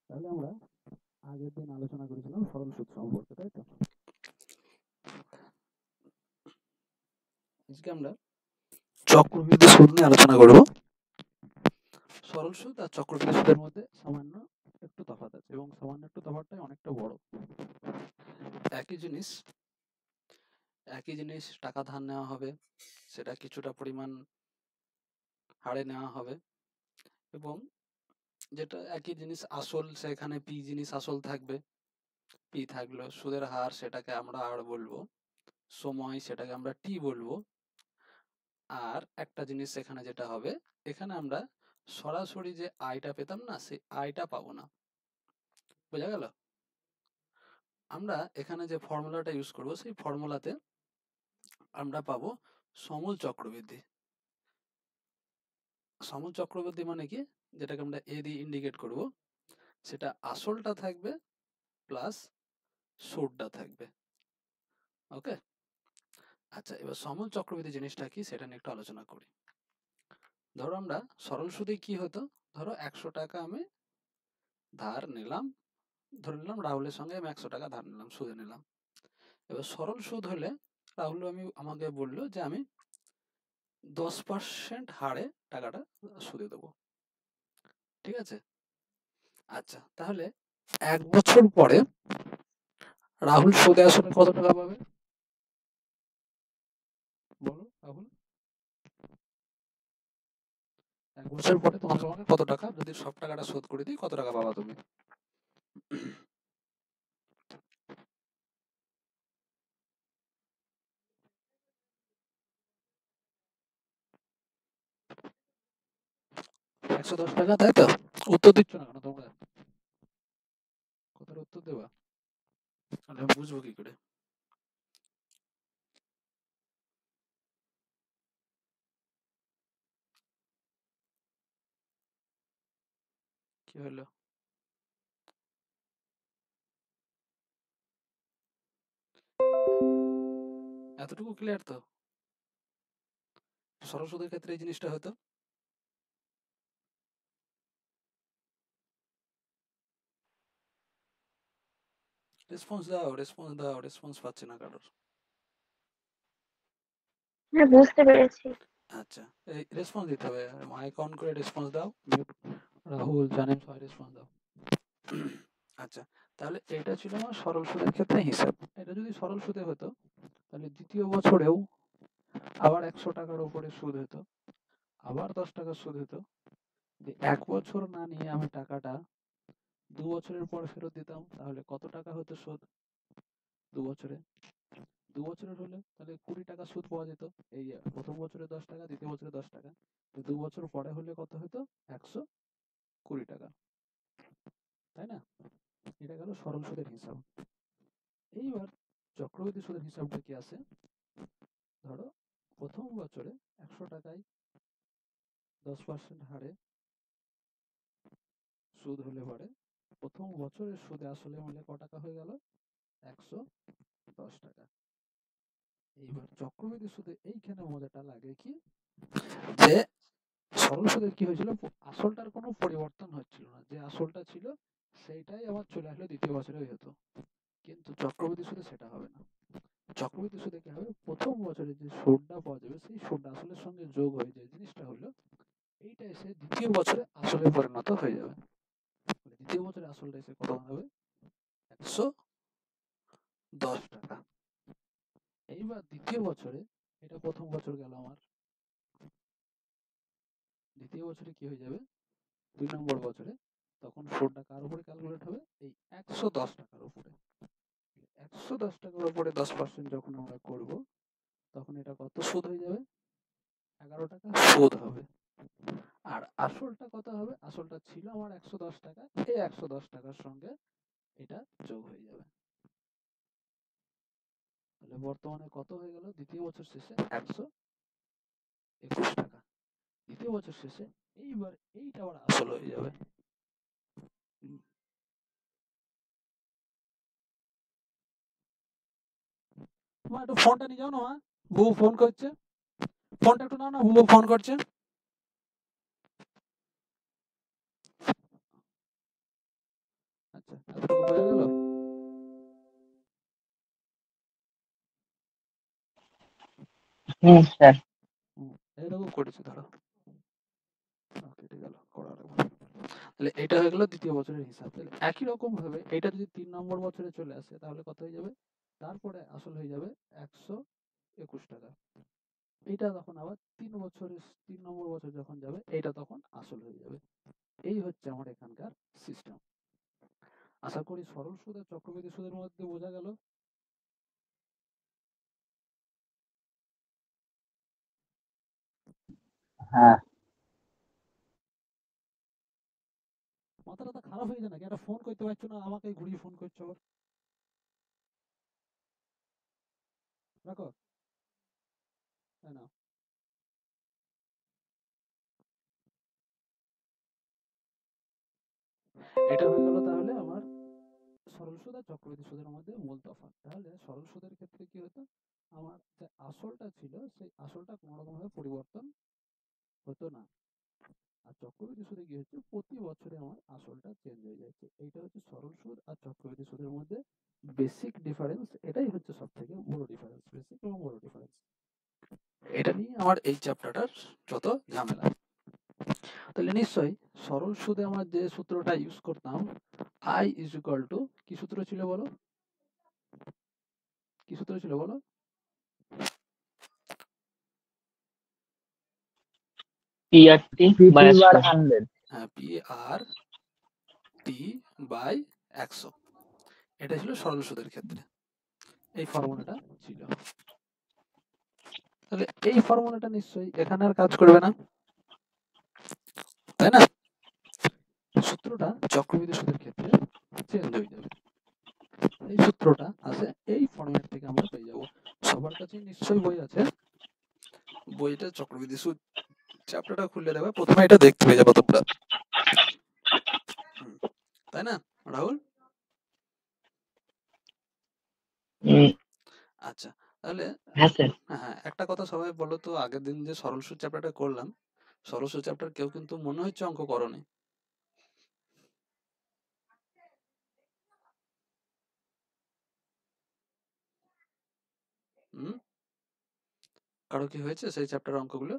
তাহলে আমরা আগের দিন আলোচনা করেছিলাম সরল সুদ সম্পর্কে, তাই তো? আজকে আমরা চক্রবৃদ্ধি সুদ নিয়ে আলোচনা করব। সরল সুদ আর চক্রবৃদ্ধি সুদের মধ্যে সামান্য একটু তফাৎ আছে এবং সামান্য একটু তফাৎটাই অনেকটা বড়। একই জিনিস টাকা ধার নেওয়া হবে, সেটা কিছুটা পরিমাণ হারে নেওয়া হবে এবং যেটা একই জিনিস আসল, সেখানে পি জিনিস আসল থাকবে। পি থাকলো সুদের হার, সেটাকে আমরা আর বলবো, সময় সেটাকে আমরা টি বলবো। আর একটা জিনিস এখানে যেটা হবে, এখানে আমরা সরাসরি যে আয়টা পেতাম না, সেই আয়টা পাবো না। বোঝা গেল? আমরা এখানে যে ফর্মুলাটা ইউজ করব, সেই ফর্মুলাতে আমরা পাবো সমূল চক্রবৃদ্ধি। সমূল চক্রবৃদ্ধি মানে কি, যেটাকে আমরা এ দিয়ে ইন্ডিকেট করব, সেটা আসলটা থাকবে প্লাস সুদটা থাকবে। ওকে, আচ্ছা, এবার সমূল চক্রবৃদ্ধি জিনিসটা কি সেটা নিয়ে একটু আলোচনা করি। ধরো আমরা সরল সুদে কি হতো, ধরো 100 টাকা আমি ধার নিলাম, ধরে নিলাম রাহুলের সঙ্গে আমি 100 টাকা ধার নিলাম, সুদে নিলাম। এবার সরল সুদ হলে রাহুল আমাকে বললো যে আমি 10% হারে টাকাটা সুদে দেবো। ঠিক আছে? আচ্ছা, তাহলে 1 বছর পরে রাহুল সুদে আসলে কত টাকা পাবে? বলো রাহুল, 1 বছর পরে তোমাকে আমাকে কত টাকা, যদি সব টাকাটা শোধ করে দিই, কত টাকা পাবা তুমি? 110 টাকা, তাই তো? উত্তর দিচ্ছ না কেন তোমরা? কথার উত্তর দেবা, তাহলে আমি বুঝবো কি করে? কি হলো? এতটুকু ক্লিয়ার তো? সরল সুদের ক্ষেত্রে এই জিনিসটা হতো। রেসপন্স পাচ্ছি না কারোর। হ্যাঁ, বুঝতে পেরেছি। আচ্ছা, এই রেসপন্স দিতে হবে, মাইক অন করে রেসপন্স দাও। রাহুল, জানেন, সবাই রেসপন্স দাও। আচ্ছা, তাহলে এটা ছিল আমার সরল সুদের ক্ষেত্রে হিসাব। এটা যদি সরল সুদে হতো, তাহলে দ্বিতীয় বছরেও আবার 100 টাকার উপরে সুদ হতো, আবার 10 টাকার সুদ হতো। 1 বছর না নিয়ে আমি টাকাটা 2 বছরের পর ফেরত দিতাম, তাহলে কত টাকা হতো সুদ 2 বছরে? 2 বছরের হলে তাহলে 20 টাকা সুদ পাওয়া যেত। এই প্রথম বছরে 10 টাকা, দ্বিতীয় বছরে 10 টাকা, 2 বছর পরে হলে কত হতো? 120 টাকা, তাই না? এটা গেল সরল সুদের হিসাব। এইবার চক্রবৃদ্ধি সুদের হিসাবটা কি আছে? ধরো প্রথম বছরে 100 টাকায় 10% হারে সুদ হলে পরে প্রথম বছরের সুদে আসলে মূল্যে ক টাকা হয়ে গেল? 110 টাকা। এইবার চক্রবৃদ্ধি সুদে এইখানে মজাটা লাগে কি, যে সরল সুদের কি হয়েছিল, আসলটার কোনো পরিবর্তন হচ্ছিল না, যে আসলটা ছিল সেইটাই আবার চলে আসলো দ্বিতীয় বছরে হতো। কিন্তু চক্রবৃদ্ধি সুদে সেটা হবে না। চক্রবৃদ্ধি সুদে কি হবে, প্রথম বছরে যে সুদটা পাওয়া যাবে সেই সুদটা আসলের সঙ্গে যোগ হয়ে যায়, জিনিসটা হলো এইটা এসে দ্বিতীয় বছরে আসলে পরিণত হয়ে যাবে। দ্বিতীয় বছরে আসলটা এসে কত হবে? 110 টাকা। এইবার দ্বিতীয় বছরে, এটা প্রথম বছর গেল আমার, দ্বিতীয় বছরে কি হয়ে যাবে, 2 নম্বর বছরে, তখন সুদটা কার উপরে ক্যালকুলেট হবে? এই 110 টাকার উপরে। 110 টাকার উপরে 10% যখন আমরা করব, তখন এটা কত সুদ হয়ে যাবে? 11 টাকা সুদ হবে। আর আসলটা কত হবে? আসলটা ছিল আমার 110 টাকা, এই 110 টাকার সঙ্গে এটা যোগ হয়ে যাবে। তাহলে বর্তমানে কত হয়ে গেল দ্বিতীয় বছর শেষে? 121 টাকা। দ্বিতীয় বছর শেষে এইবার এইটা আবার আসল হয়ে যাবে। মা একটু ফোনটা নিয়ে যাও না, মা, বুবু ফোন করছে। ফোনটা একটু নাও না, বুবু ফোন করছে। আচ্ছা, এতটুকু বোঝা গেল? স্যার। এরকম করেছি ধরো, কেটে গেল, করা লাগবে না। তাহলে এটা হয়ে গেল দ্বিতীয় বছরের হিসাব। তাহলে একই রকম ভাবে এটা যদি 3 নম্বর বছরে চলে আসে তাহলে কত হয়ে যাবে? তারপরে আসল হয়ে যাবে 121 টাকা। এটা তখন আবার 3 নম্বর বছর যখন যাবে এটা তখন আসল হয়ে যাবে। এই হচ্ছে আমার এখানকার সিস্টেম। আশা করি সরল সুদ আর চক্রবৃদ্ধি সুদের মধ্যে বোঝা গেল। হ্যাঁ মাথা টাথা খারাপ হয়ে যায় নাকি? একটা ফোন করতে পারছো না, আমাকে ঘুরিয়ে ফোন করছো আবার। রাখো, তাই না? এটা হয়ে গেল তাহলে আমার সরল সুদ আর চক্রবৃদ্ধি সুদের মধ্যে মূল তফাৎ। তাহলে সরল সুদের ক্ষেত্রে কি হতো, আমার যে আসলটা ছিল সেই আসলটা কোনো রকম ভাবে পরিবর্তন হতো না। আর চক্রবৃদ্ধি সুদে কি হচ্ছে, প্রতি বছরে আমার আসলটা চেঞ্জ হয়ে যাচ্ছে। এইটা হচ্ছে সরল সুদ আর চক্রবৃদ্ধি সুদের মধ্যে বেসিক ডিফারেন্স। এটাই হচ্ছে সব থেকে বড় ডিফারেন্স, বেসিক এবং বড় ডিফারেন্স। এটা নিয়ে আমার এই চ্যাপ্টারটার যত ঝামেলা। তাহলে নিশ্চয়ই সরল সুদে আমার যে সূত্রটা ইউজ করতাম, আই ইজ ইকুয়াল টু, কি সূত্র ছিল বলো? কি সূত্র ছিল বলো? PRT PP বাই বার 100। 100। হ্যাঁ, পি আর টি বাই 100। এটা ছিল সরল সুদের ক্ষেত্রে, এই ফর্মুলাটা ছিল। তাহলে এই ফর্মুলাটা নিশ্চয়ই এখানে আর কাজ করবে না, তাই না? সূত্রটা চক্রবৃদ্ধি সুদের ক্ষেত্রে চেঞ্জ হয়ে যাবে। এই সূত্রটা আছে এই ফর্মেট থেকে আমরা পেয়ে যাব। সবার কাছে নিশ্চয়ই বই আছে, বইটা চক্রবৃদ্ধি সুদ চ্যাপ্টারটা খুলে দেবে, প্রথমে এটা দেখতে পেয়ে যাবো তোমরা, তাই না রাহুল? আচ্ছা, তাহলে হ্যাঁ স্যার। হ্যাঁ, একটা কথা সবাই বলো তো, আগের দিন যে সরল সুদ চ্যাপ্টারটা করলাম, সরল সুদ চ্যাপ্টার কেউ কিন্তু মনে হচ্ছে অঙ্ক করনি। হুম, কারো কি হয়েছে সেই চ্যাপ্টার অঙ্কগুলো?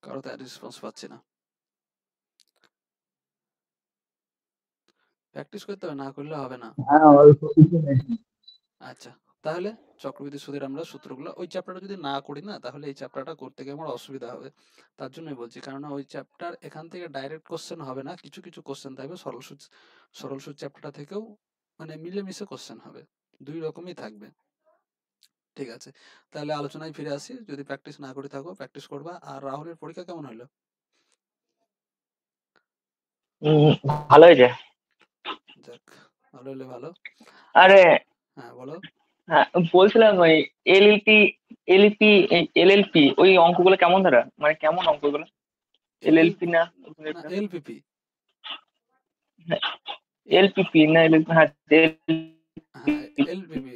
কারো তো রেসপন্স পাচ্ছি না। প্র্যাকটিস করতে হবে, না করলে হবে না। হ্যাঁ, অল্প কিছু বেশি। আচ্ছা, তাহলে চক্রবৃদ্ধি সুদের আমরা সূত্রগুলো ওই চ্যাপ্টারটা যদি না করি না, তাহলে এই চ্যাপ্টারটা করতে গিয়ে আমার অসুবিধা হবে। তার জন্যই বলছি, কারণ ওই চ্যাপ্টার এখান থেকে ডাইরেক্ট কোশ্চেন হবে না, কিছু কিছু কোশ্চেন থাকবে সরল সুদ চ্যাপ্টারটা থেকেও, মানে মিলেমিশে কোশ্চেন হবে, দুই রকমই থাকবে। ঠিক আছে, তাহলে আলোচনায় ফিরে আসি। যদি প্র্যাকটিস না করে থাকো, প্র্যাকটিস করবা। আর রাহুলের পরীক্ষা কেমন হলো? ভালো হয়েছে। যাক, ভালো হলে ভালো। আচ্ছা, আরে হ্যাঁ বলো। হ্যাঁ, বলছিলাম ওই এলএলপি এলইপি এলএলপি ওই অঙ্কগুলো কেমন ধরা, মানে কেমন অঙ্কগুলো? এল এলএলপি না না এলপিপি। এলপিপি না এলএলপি, হ্যাঁ হ্যাঁ, এলপিপি,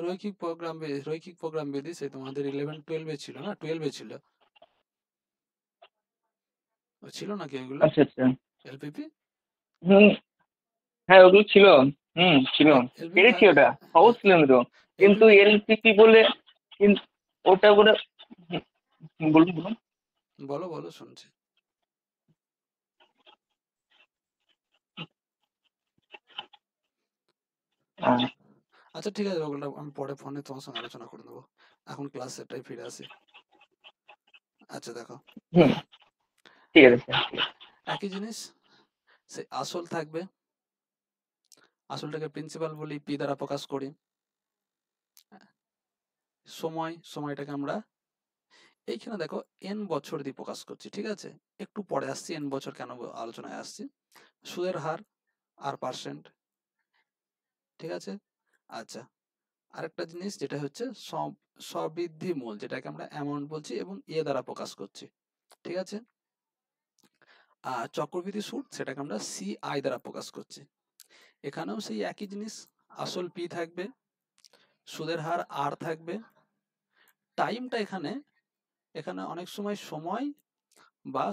রৈখিক প্রোগ্রাম বেদি, সে তোমাদের 11-12 ছিল না, 12 ছিল, ও ছিল নাকি এগুলো আচ্ছা আচ্ছা। এলপিপি? হুম, হ্যাঁ ওগুলো ছিল। ছিল। এলপিপি পেরেছি, থাকলে, ওটা সহজ হ্যাঁ ছিল না তো। কিন্তু এলপিপি, এলপিপি বলে, কিন্তু ওটা বলে, বলুন বলুন। বলো বলো শুনছি। আহ, আচ্ছা ঠিক আছে, ওগুলো আমি পরে ফোনে তোমার সঙ্গে আলোচনা করে নেবো, এখন ক্লাস সেটটাই ফিরে আসি। আচ্ছা দেখো, হুম, ঠিক আছে স্যার। একই জিনিস, সে আসল থাকবে, আসলটাকে প্রিন্সিপাল বলি, পি দ্বারা প্রকাশ করি। সময়টাকে আমরা এইখানে দেখো এন বছর দিয়ে প্রকাশ করছি, ঠিক আছে? একটু পরে আসছি এন বছর কেন আলোচনায় আসছি। সুদের হার আর পার্সেন্ট, ঠিক আছে? আচ্ছা, আরেকটা জিনিস যেটা হচ্ছে সবৃদ্ধি মূল, যেটাকে আমরা অ্যামাউন্ট বলছি এবং এ দ্বারা প্রকাশ করছি, ঠিক আছে? আর চক্রবৃদ্ধি সুদ, সেটাকে আমরা সিআই দ্বারা প্রকাশ করছি। এখানেও সেই একই জিনিস, আসল পি থাকবে, সুদের হার আর থাকবে, টাইমটা এখানে এখানে অনেক সময় সময় বা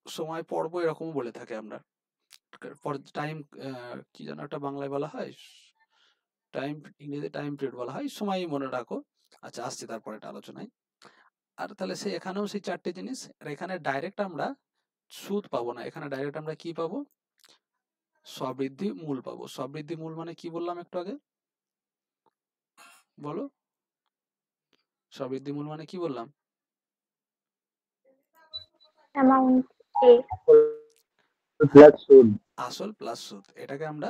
সময় পর্ব এরকম বলে থাকে আমরা। টাইম কি যেন একটা বাংলায় বলা হয়, টাইম, ইংরেজিতে টাইম পিরিয়ড বলা হয়, সময়ই মনে রাখো। আচ্ছা, আসছি তারপরে এটা আলোচনায়। আর তাহলে সে এখানেও সেই 4টে জিনিস, আর এখানে ডাইরেক্ট আমরা সুদ পাবো না, এখানে ডাইরেক্ট আমরা কি পাবো, সবৃদ্ধি মূল পাবো। সবৃদ্ধি মূল মানে কি বললাম একটু আগে, বলো? সবৃদ্ধি মূল মানে কি বললাম? অ্যামাউন্ট এ। প্লাস সুদ। আসল প্লাস সুদ, এটাকে আমরা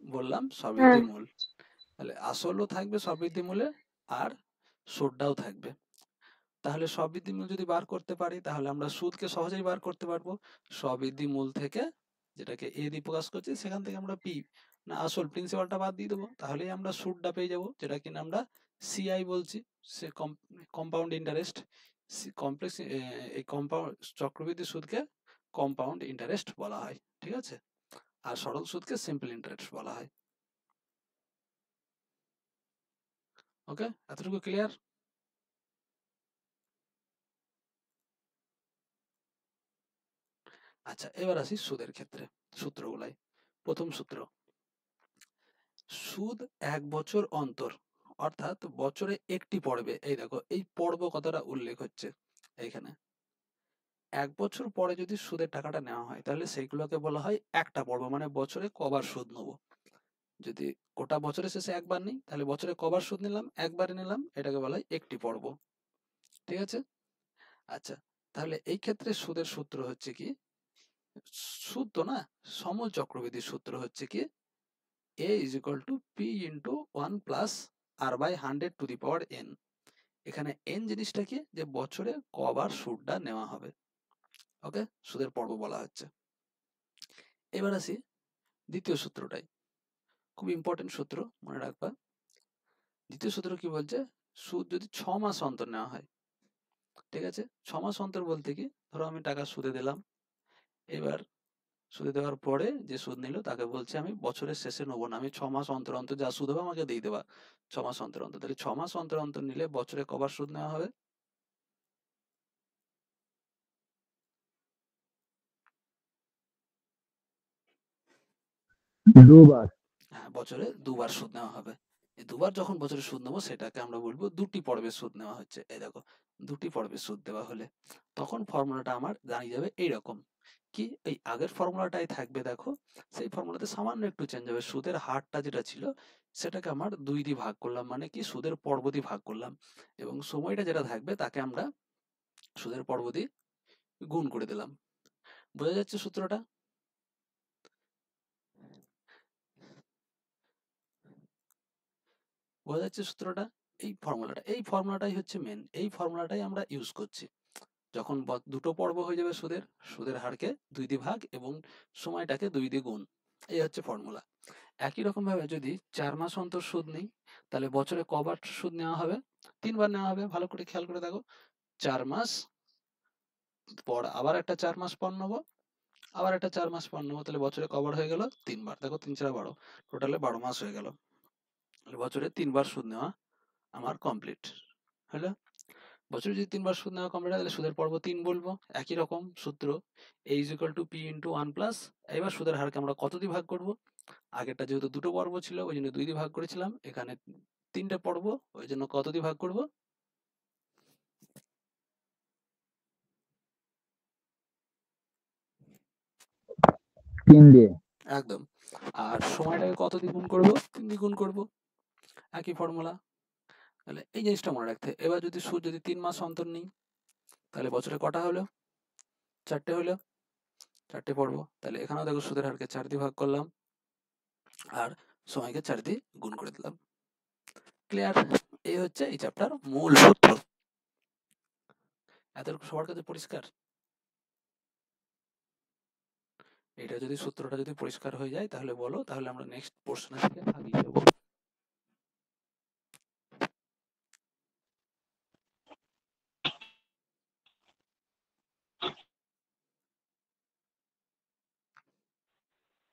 বললাম সবৃদ্ধি হুম। মূল। তাহলে আসলও থাকবে সবৃদ্ধি মূলে, আর সুদটাও থাকবে। তাহলে সবৃদ্ধি মূল যদি বার করতে পারি, তাহলে আমরা সুদকে সহজেই বার করতে পারবো। সবৃদ্ধি মূল থেকে, যেটাকে এ দিয়ে প্রকাশ করছি, সেখান থেকে আমরা পি না আসল প্রিন্সিপালটা বাদ দিয়ে দেবো, তাহলেই আমরা সুদটা পেয়ে যাবো, যেটা কিনা আমরা সিআই বলছি, সে কম্পাউন্ড ইন্টারেস্ট। কমপ্লেক্স, এই কম্পাউন্ড চক্রবৃদ্ধি সুদকে কম্পাউন্ড ইন্টারেস্ট বলা হয়, ঠিক আছে? আর সরল সুদকে সিম্পল ইন্টারেস্ট বলা হয়। ওকে, এতটুকু ক্লিয়ার? আচ্ছা, এবার আসি সুদের ক্ষেত্রে সূত্রগুলাই। প্রথম সূত্র, সুদ 1 বছর অন্তর, অর্থাৎ বছরে একটি পর্বে, এই দেখো এই পর্ব কথাটা উল্লেখ হচ্ছে এইখানে। 1 বছর পরে যদি সুদের টাকাটা নেওয়া হয়, তাহলে সেইগুলোকে বলা হয় একটা পর্ব, মানে বছরে কবার সুদ নেবো। যদি গোটা বছরের শেষে একবার নিই, তাহলে বছরে কবার সুদ নিলাম, একবারে নিলাম, এটাকে বলা হয় একটি পর্ব, ঠিক আছে? আচ্ছা, তাহলে এই ক্ষেত্রে সুদের সূত্র হচ্ছে কি, সুদ তো না, সমল চক্রবৃদ্ধির সূত্র হচ্ছে কি, a is equal to p into 1 plus r by 100 to the power n। এখানে n জিনিসটা কি, যে বছরে কবার সুদটা নেওয়া হবে। ওকে, সুদের পর্ব বলা হচ্ছে। এবার আসি দ্বিতীয় সূত্রটাই, খুব ইম্পর্টেন্ট সূত্র, মনে রাখবা। দ্বিতীয় সূত্র কি বলছে, সুদ যদি 6 মাস অন্তর নেওয়া হয়, ঠিক আছে? 6 মাস অন্তর বলতে কি, ধরো আমি টাকা সুদে দিলাম, এবার সুদে দেওয়ার পরে যে সুদ নিল তাকে বলছে আমি বছরের শেষে নেবো না, আমি 6 মাস অন্তর অন্তর যা সুদ হবে আমাকে দিয়ে দেবা 6 মাস অন্তর অন্তর। তাহলে 6 মাস অন্তর অন্তর নিলে বছরে কবার সুদ নেওয়া হবে? দুবার। হ্যাঁ, বছরে দুবার সুদ নেওয়া হবে। এই দুবার যখন বছরে সুদ নেবো, সেটাকে আমরা বলবো দুটি পর্বে সুদ নেওয়া হচ্ছে। এই দেখো, দুটি পর্বে সুদ দেওয়া হলে তখন ফর্মুলাটা আমার দাঁড়িয়ে যাবে এইরকম, কি এই আগের ফর্মুলাটাই থাকবে, দেখো সেই ফর্মুলাতে সামান্য একটু চেঞ্জ হবে। সুদের হারটা যেটা ছিল, সেটাকে আমার 2 দিয়ে ভাগ করলাম, মানে কি সুদের পর্ব দিয়ে ভাগ করলাম, এবং সময়টা যেটা থাকবে তাকে আমরা সুদের পর্ব দিয়ে গুণ করে দিলাম। বোঝা যাচ্ছে সূত্রটা? বোঝা যাচ্ছে সূত্রটা? এই ফর্মুলাটাই হচ্ছে মেন, এই ফর্মুলাটাই আমরা ইউজ করছি যখন দুটো পর্ব হয়ে যাবে সুদের, সুদের হারকে 2 দিয়ে ভাগ এবং সময়টাকে 2 দিয়ে গুণ। এই হচ্ছে ফর্মুলা। একই রকম ভাবে যদি 4 মাস অন্তর সুদ নিই, তাহলে বছরে কবার সুদ নেওয়া হবে? 3 বার নেওয়া হবে। ভালো করে খেয়াল করে দেখো, 4 মাস পর আবার একটা 4 মাস পর নেবো, আবার একটা 4 মাস পর নেবো, তাহলে বছরে কবার হয়ে গেল? 3 বার। দেখো 3 4 12, টোটালে 12 মাস হয়ে গেল। তাহলে বছরে 3 বার সুদ নেওয়া আমার কমপ্লিট হলো। বছরে যদি 3 বার সুদ নেওয়া কমপ্লিট হয়, তাহলে সুদের পর্ব 3 বলবো। একই রকম সূত্র, a is equal to p into 1 plus, এবার সুদের হারকে আমরা কত দিয়ে ভাগ করব? আগেরটা যেহেতু দুটো পর্ব ছিল, ওই জন্য 2 দিয়ে ভাগ করেছিলাম, এখানে 3টে পর্ব, ওই জন্য কত দিয়ে ভাগ করব? 3 দিয়ে। একদম। আর সময়টাকে কত দিয়ে গুণ করব? 3 দিয়ে গুণ করব। একই ফর্মুলা। তাহলে এই জিনিসটা মনে রাখতে হবে। এবার যদি সুদ যদি 3 মাস অন্তর নিই, তাহলে বছরে কটা হলো? 4টে হলো, 4টে পর্ব। তাহলে এখানেও দেখো সুদের হারকে 4 দিয়ে ভাগ করলাম, আর সময়কে 4 দিয়ে গুণ করে দিলাম। ক্লিয়ার? এই হচ্ছে এই চ্যাপ্টার মূল সূত্র। এতটুকু সবার কাছে পরিষ্কার? এটা যদি সূত্রটা যদি পরিষ্কার হয়ে যায়, তাহলে বলো, তাহলে আমরা নেক্সট পোর্শনের দিকে আগিয়ে যাবো।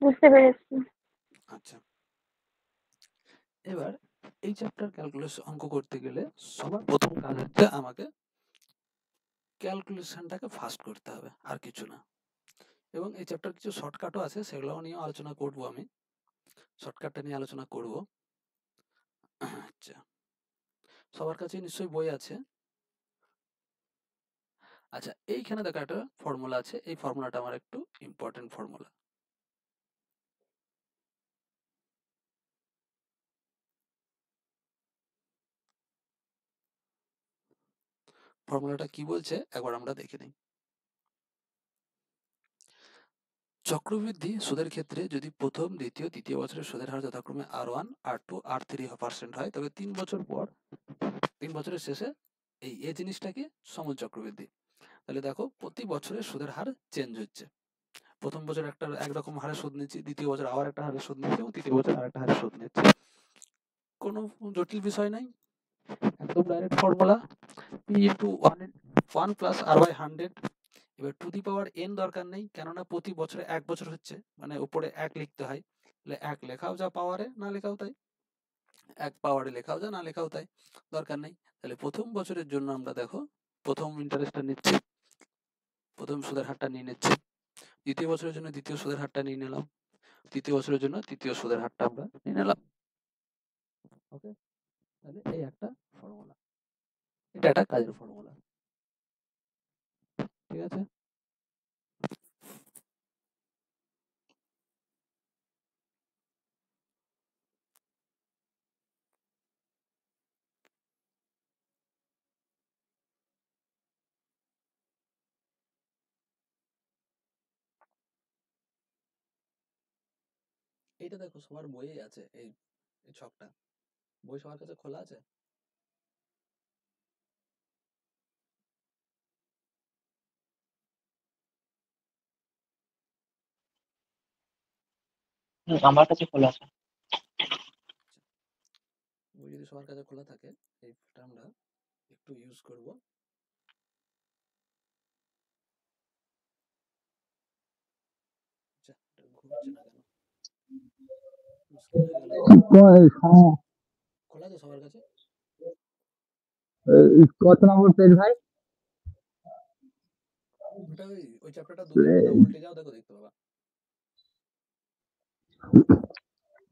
বুঝতে পেরেছি। আচ্ছা, এবার এই চ্যাপ্টার ক্যালকুলাস অঙ্ক করতে গেলে সবার প্রথম কাজ হচ্ছে আমাকে ক্যালকুলেশনটাকে ফাস্ট করতে হবে, আর কিছু না। এবং এই চ্যাপ্টার কিছু শর্টকাটও আছে, সেগুলোও নিয়ে আলোচনা করব, আমি শর্টকাটটা নিয়ে আলোচনা করব। আচ্ছা, সবার কাছে নিশ্চয়ই বই আছে। আচ্ছা, এইখানে দেখো একটা ফর্মুলা আছে, এই ফর্মুলাটা আমার একটু ইম্পর্টেন্ট ফর্মুলা। ফর্মুলাটা কি বলছে একবার আমরা দেখে নিই। চক্রবৃদ্ধি সুদের ক্ষেত্রে যদি প্রথম, দ্বিতীয়, তৃতীয় বছরের সুদের হার যথাক্রমে R1, R2, R3% হয়, তবে 3 বছর পর, 3 বছরের শেষে এই জিনিসটাকে সময় চক্রবৃদ্ধি। তাহলে দেখো প্রতি বছরে সুদের হার চেঞ্জ হচ্ছে। প্রথম বছর একটা একরকম হারে সুদ নিচ্ছি, দ্বিতীয় বছর আবার একটা হারে সুদ নিচ্ছি, এবং তৃতীয় বছর আর একটা হারে সুদ নিচ্ছি। কোনো জটিল বিষয় নাই, একদম direct formula. p into 1 plus r/100। এবার টু দি পাওয়ার n দরকার নেই, কেননা প্রতি বছরে 1 বছর হচ্ছে, মানে উপরে 1 লিখতে হয়। তাহলে 1 লেখাও যা পাওয়ারে, না লেখাও তাই। 1 পাওয়ারে লেখাও যা, না লেখাও তাই, দরকার নেই। তাহলে প্রথম বছরের জন্য আমরা দেখো প্রথম ইন্টারেস্টটা নিচ্ছি, প্রথম সুদের হারটা নিয়ে নিচ্ছি। দ্বিতীয় বছরের জন্য দ্বিতীয় সুদের হারটা নিয়ে নিলাম। তৃতীয় বছরের জন্য তৃতীয় সুদের হারটা আমরা নিয়ে নিলাম। ওকে, তাহলে এই একটা ফর্মুলা, এটা একটা কাজের ফর্মুলা। ঠিক আছে, এইটা দেখো সবার বইয়ে আছে, এই এই ছকটা বই সবার কাছে খোলা আছে। আমার কাছে খোলা আছে। বই যদি সবার কাছে খোলা থাকে, এইটা আমরা একটু ইউজ করব। আচ্ছা, এটা ঘুরছে না কেন, মুশকিল হয়ে গেল। খোলা আছে সবার কাছে? কত নম্বর পেজ ভাই? ওটা ওই চ্যাপ্টারটা 2-3 পাতা উল্টে যাও, দেখো দেখতে পাবা।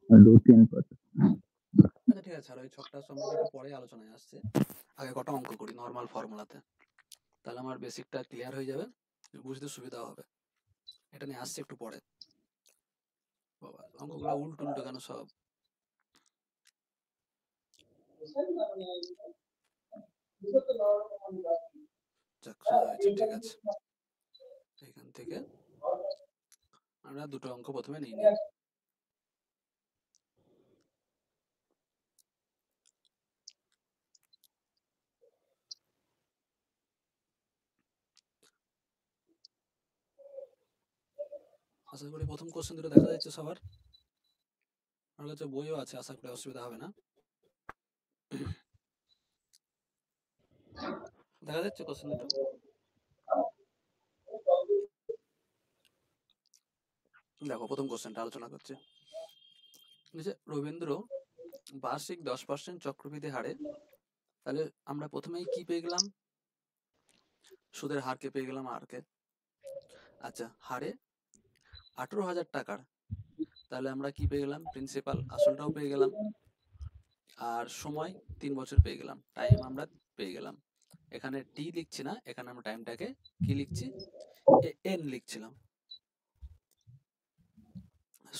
2-3 পাতা। আচ্ছা ঠিক আছে, আর ওই ছকটা সম্পর্কে একটু পরে আলোচনায় আসছে, আগে কটা অঙ্ক করি নর্মাল ফর্মুলাতে, তাহলে আমার বেসিকটা ক্লিয়ার হয়ে যাবে, বুঝতে সুবিধা হবে। এটা নিয়ে আসছে একটু পরে। বাবা, অঙ্কগুলো উল্টো উল্টো কেন সব? যাক, সোজা হয়েছে, ঠিক আছে। এখান থেকে আমরা দুটো অঙ্ক প্রথমে নিয়ে নিই। আশা করি প্রথম কোশ্চেন দুটো দেখা যাচ্ছে সবার। আমার কাছে বইও আছে, আশা করি অসুবিধা হবে না। দেখা যাচ্ছে কোশ্চেন দুটো? দেখো প্রথম কোশ্চেনটা আলোচনা করছে যে রবীন্দ্র বার্ষিক 10% চক্রবৃদ্ধি হারে, তাহলে আমরা প্রথমেই কি পেয়ে গেলাম? সুদের হারকে পেয়ে গেলাম, আরকে। আচ্ছা, হারে 18,000 টাকার, তাহলে আমরা কি পেয়ে গেলাম? প্রিন্সিপাল, আসলটাও পেয়ে গেলাম। আর সময় 3 বছর পেয়ে গেলাম, টাইম আমরা পেয়ে গেলাম। এখানে টি লিখছি না, এখানে আমরা টাইমটাকে কি লিখছি? এন লিখছিলাম।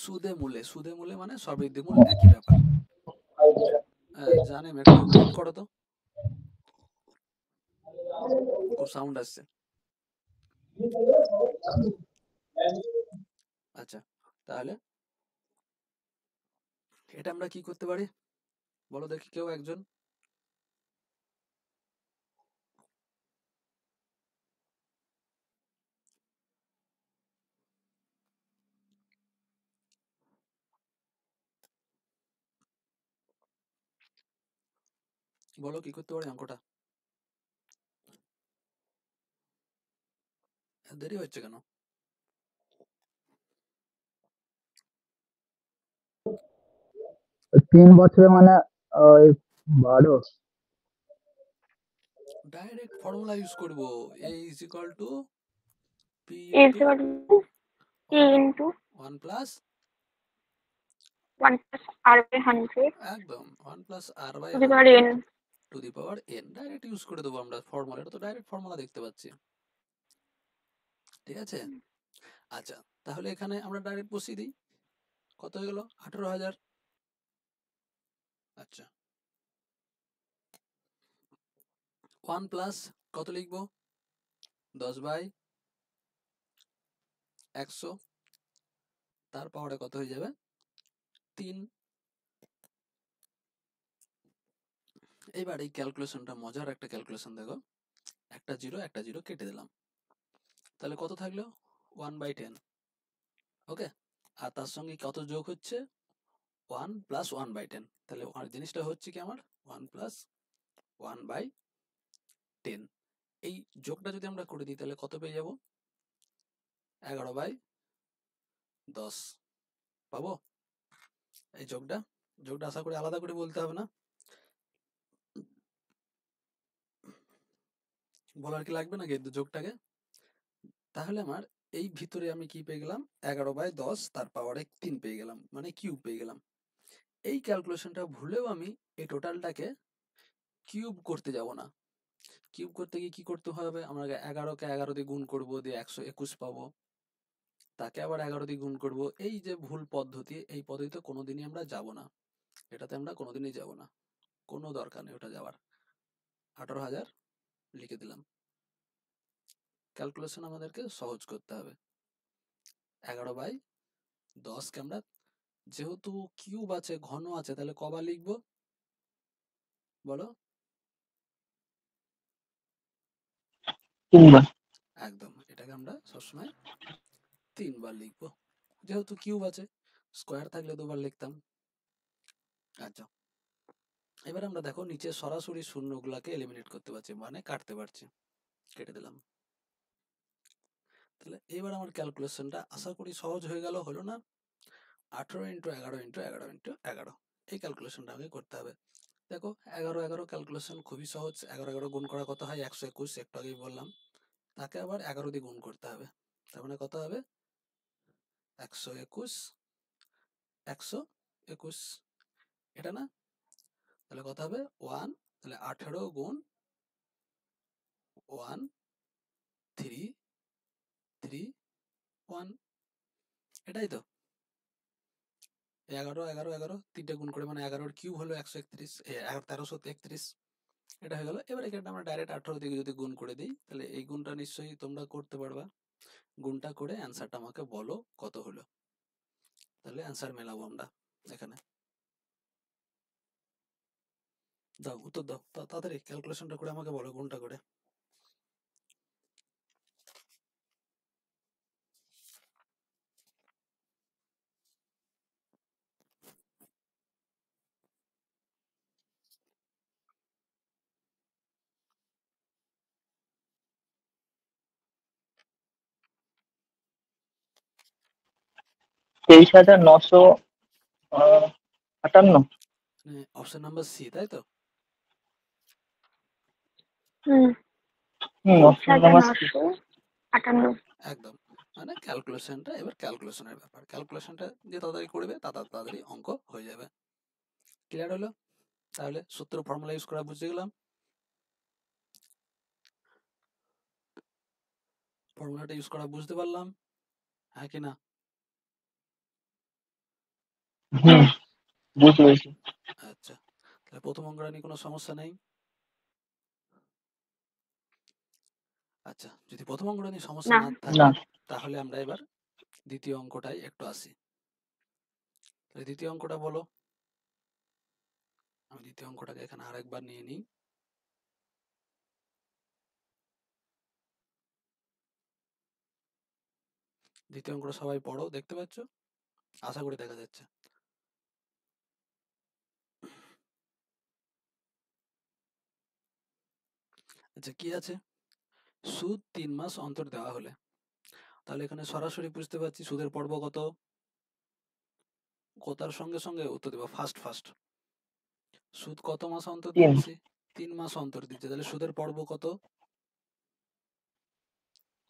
সুদে মূলে, সুদে মূলে মানে সবৃদ্ধি মূল, একই ব্যাপার। জানেন, একটু মিউট করো তো, খুব সাউন্ড আসছে। আচ্ছা, তাহলে এটা আমরা কি করতে পারি বলো দেখি, কেউ একজন? বলো কি করতে পারি অঙ্কটা? দেরি হচ্ছে কেন? 3 বছরে মানে ওই 12। ডাইরেক্ট ফর্মুলা ইউজ করব, a is equal to p A is into equal to P 1 into 1 plus 1 plus R by 100 একদম 1 plus r by to the power 100 n. Two the power n। Direct use করে দেবো আমরা formula, এটা তো direct formula দেখতে পাচ্ছি, ঠিক আছে। আচ্ছা, তাহলে এখানে আমরা ডাইরেক্ট বসিয়ে দিই, কত হয়ে গেল 18,000। আচ্ছা, 1 প্লাস কত লিখবো, 10/100, তার পাওয়ারে কত হয়ে যাবে 3। এবার এই ক্যালকুলেশনটা মজার একটা ক্যালকুলেশন, দেখো একটা জিরো কেটে দিলাম, তাহলে কত থাকলো 1/10। ওকে, আর তার সঙ্গে কত যোগ হচ্ছে 1 প্লাস 1/10, তাহলে আর জিনিসটা হচ্ছে কি আমার 1 প্লাস 1/10। এই যোগটা যদি আমরা করে দিই তাহলে কত পেয়ে যাব 11/10 পাবো। এই যোগটা আশা করি আলাদা করে বলতে হবে না, বলার কি লাগবে না কিন্তু যোগটাকে। তাহলে আমার এই ভিতরে আমি কি পেয়ে গেলাম 11/10 তার পাওয়ারে 3 পেয়ে গেলাম, মানে কিউব পেয়ে গেলাম। এই ক্যালকুলেশনটা ভুলেও আমি এই টোটালটাকে কিউব করতে যাব না। কিউব করতে গিয়ে কি করতে হবে, আমরা 11কে 11 দিয়ে গুণ করবো, দিয়ে 121 পাবো, তাকে আবার 11 দিয়ে গুণ করবো। এই যে ভুল পদ্ধতি, এই পদ্ধতিতে কোনোদিনই আমরা যাব না, এটাতে আমরা কোনোদিনই যাব না, কোনো দরকার নেই ওটা যাওয়ার। 18,000 লিখে দিলাম। ক্যালকুলেশন আমাদেরকে সহজ করতে হবে। 11/10কে আমরা, যেহেতু কিউব আছে ঘন আছে, তাহলে কবার লিখবো বলো, 3 বার। একদম এটাকে আমরা সবসময় 3 বার লিখবো, যেহেতু কিউব আছে, স্কোয়ার থাকলে 2 বার লিখতাম। আচ্ছা, এবার আমরা দেখো নিচে সরাসরি শূন্যগুলাকে এলিমিনেট করতে পারছি, মানে কাটতে পারছি, কেটে দিলাম। তাহলে এবার আমার ক্যালকুলেশনটা আশা করি সহজ হয়ে গেল, হলো না? 18 ইন্টু 11 ইন্টু 11 ইন্টু 11, এই ক্যালকুলেশনটা আমাকে করতে হবে। দেখো 11 ক্যালকুলেশন খুবই সহজ। 11 গুণ করা কত হয় 121, একটু আগেই বললাম, তাকে আবার 11 দিয়ে গুণ করতে হবে, তার মানে কত হবে 121 121, এটা না? তাহলে কত হবে 1, তাহলে 18 গুণ 1 3 3 1, এটাই তো। 11 তিনটে গুণ করে মানে 11 কিউব হলো 131, 1331, এটা হয়ে গেল। এবার এখানে আমরা ডাইরেক্ট 18 দিয়ে যদি গুণ করে দিই, তাহলে এই গুণটা নিশ্চয়ই তোমরা করতে পারবা। গুণটা করে অ্যান্সারটা আমাকে বলো কত হলো, তাহলে অ্যান্সার মেলাবো আমরা এখানে। দাও উত্তর দাও, তাড়াতাড়ি ক্যালকুলেশনটা করে আমাকে বলো গুণটা করে। তেইশ হাজার 958। অপশন নাম্বার সি, তাই তো? Option number C. 958। একদম, মানে ক্যালকুলেশনটা, এবার ক্যালকুলেশনের ব্যাপার, ক্যালকুলেশনটা যে তাড়াতাড়ি করবে তাড়াতাড়ি অঙ্ক হয়ে যাবে। ক্লিয়ার হলো? তাহলে সূত্র ফর্মুলা ইউজ করা বুঝে গেলাম, ফর্মুলাটা ইউজ করা বুঝতে পারলাম, হ্যাঁ কি না? বুঝতে পেরেছি। আচ্ছা, তাহলে প্রথম অঙ্কটা নিয়ে কোনো সমস্যা নেই। আচ্ছা, যদি প্রথম অঙ্কটা নিয়ে সমস্যা না। না থাকে, না। তাহলে আমরা এবার দ্বিতীয় অঙ্কটাই একটু আসি। তাহলে দ্বিতীয় অঙ্কটা বলো। আমি দ্বিতীয় অঙ্কটাকে এখানে আরেকবার নিয়ে নিই। দ্বিতীয় অঙ্কটা সবাই পড়ো, দেখতে পাচ্ছ? আশা করি দেখা যাচ্ছে। আচ্ছা, কি আছে? সুদ 3 মাস অন্তর দেওয়া হলে, তাহলে এখানে সরাসরি বুঝতে পারছি সুদের পর্ব কত, কোথার সঙ্গে সঙ্গে উত্তর দেবো ফার্স্ট। সুদ কত মাস অন্তর 3। দিচ্ছি? 3 মাস অন্তর দিচ্ছে, তাহলে সুদের পর্ব কত?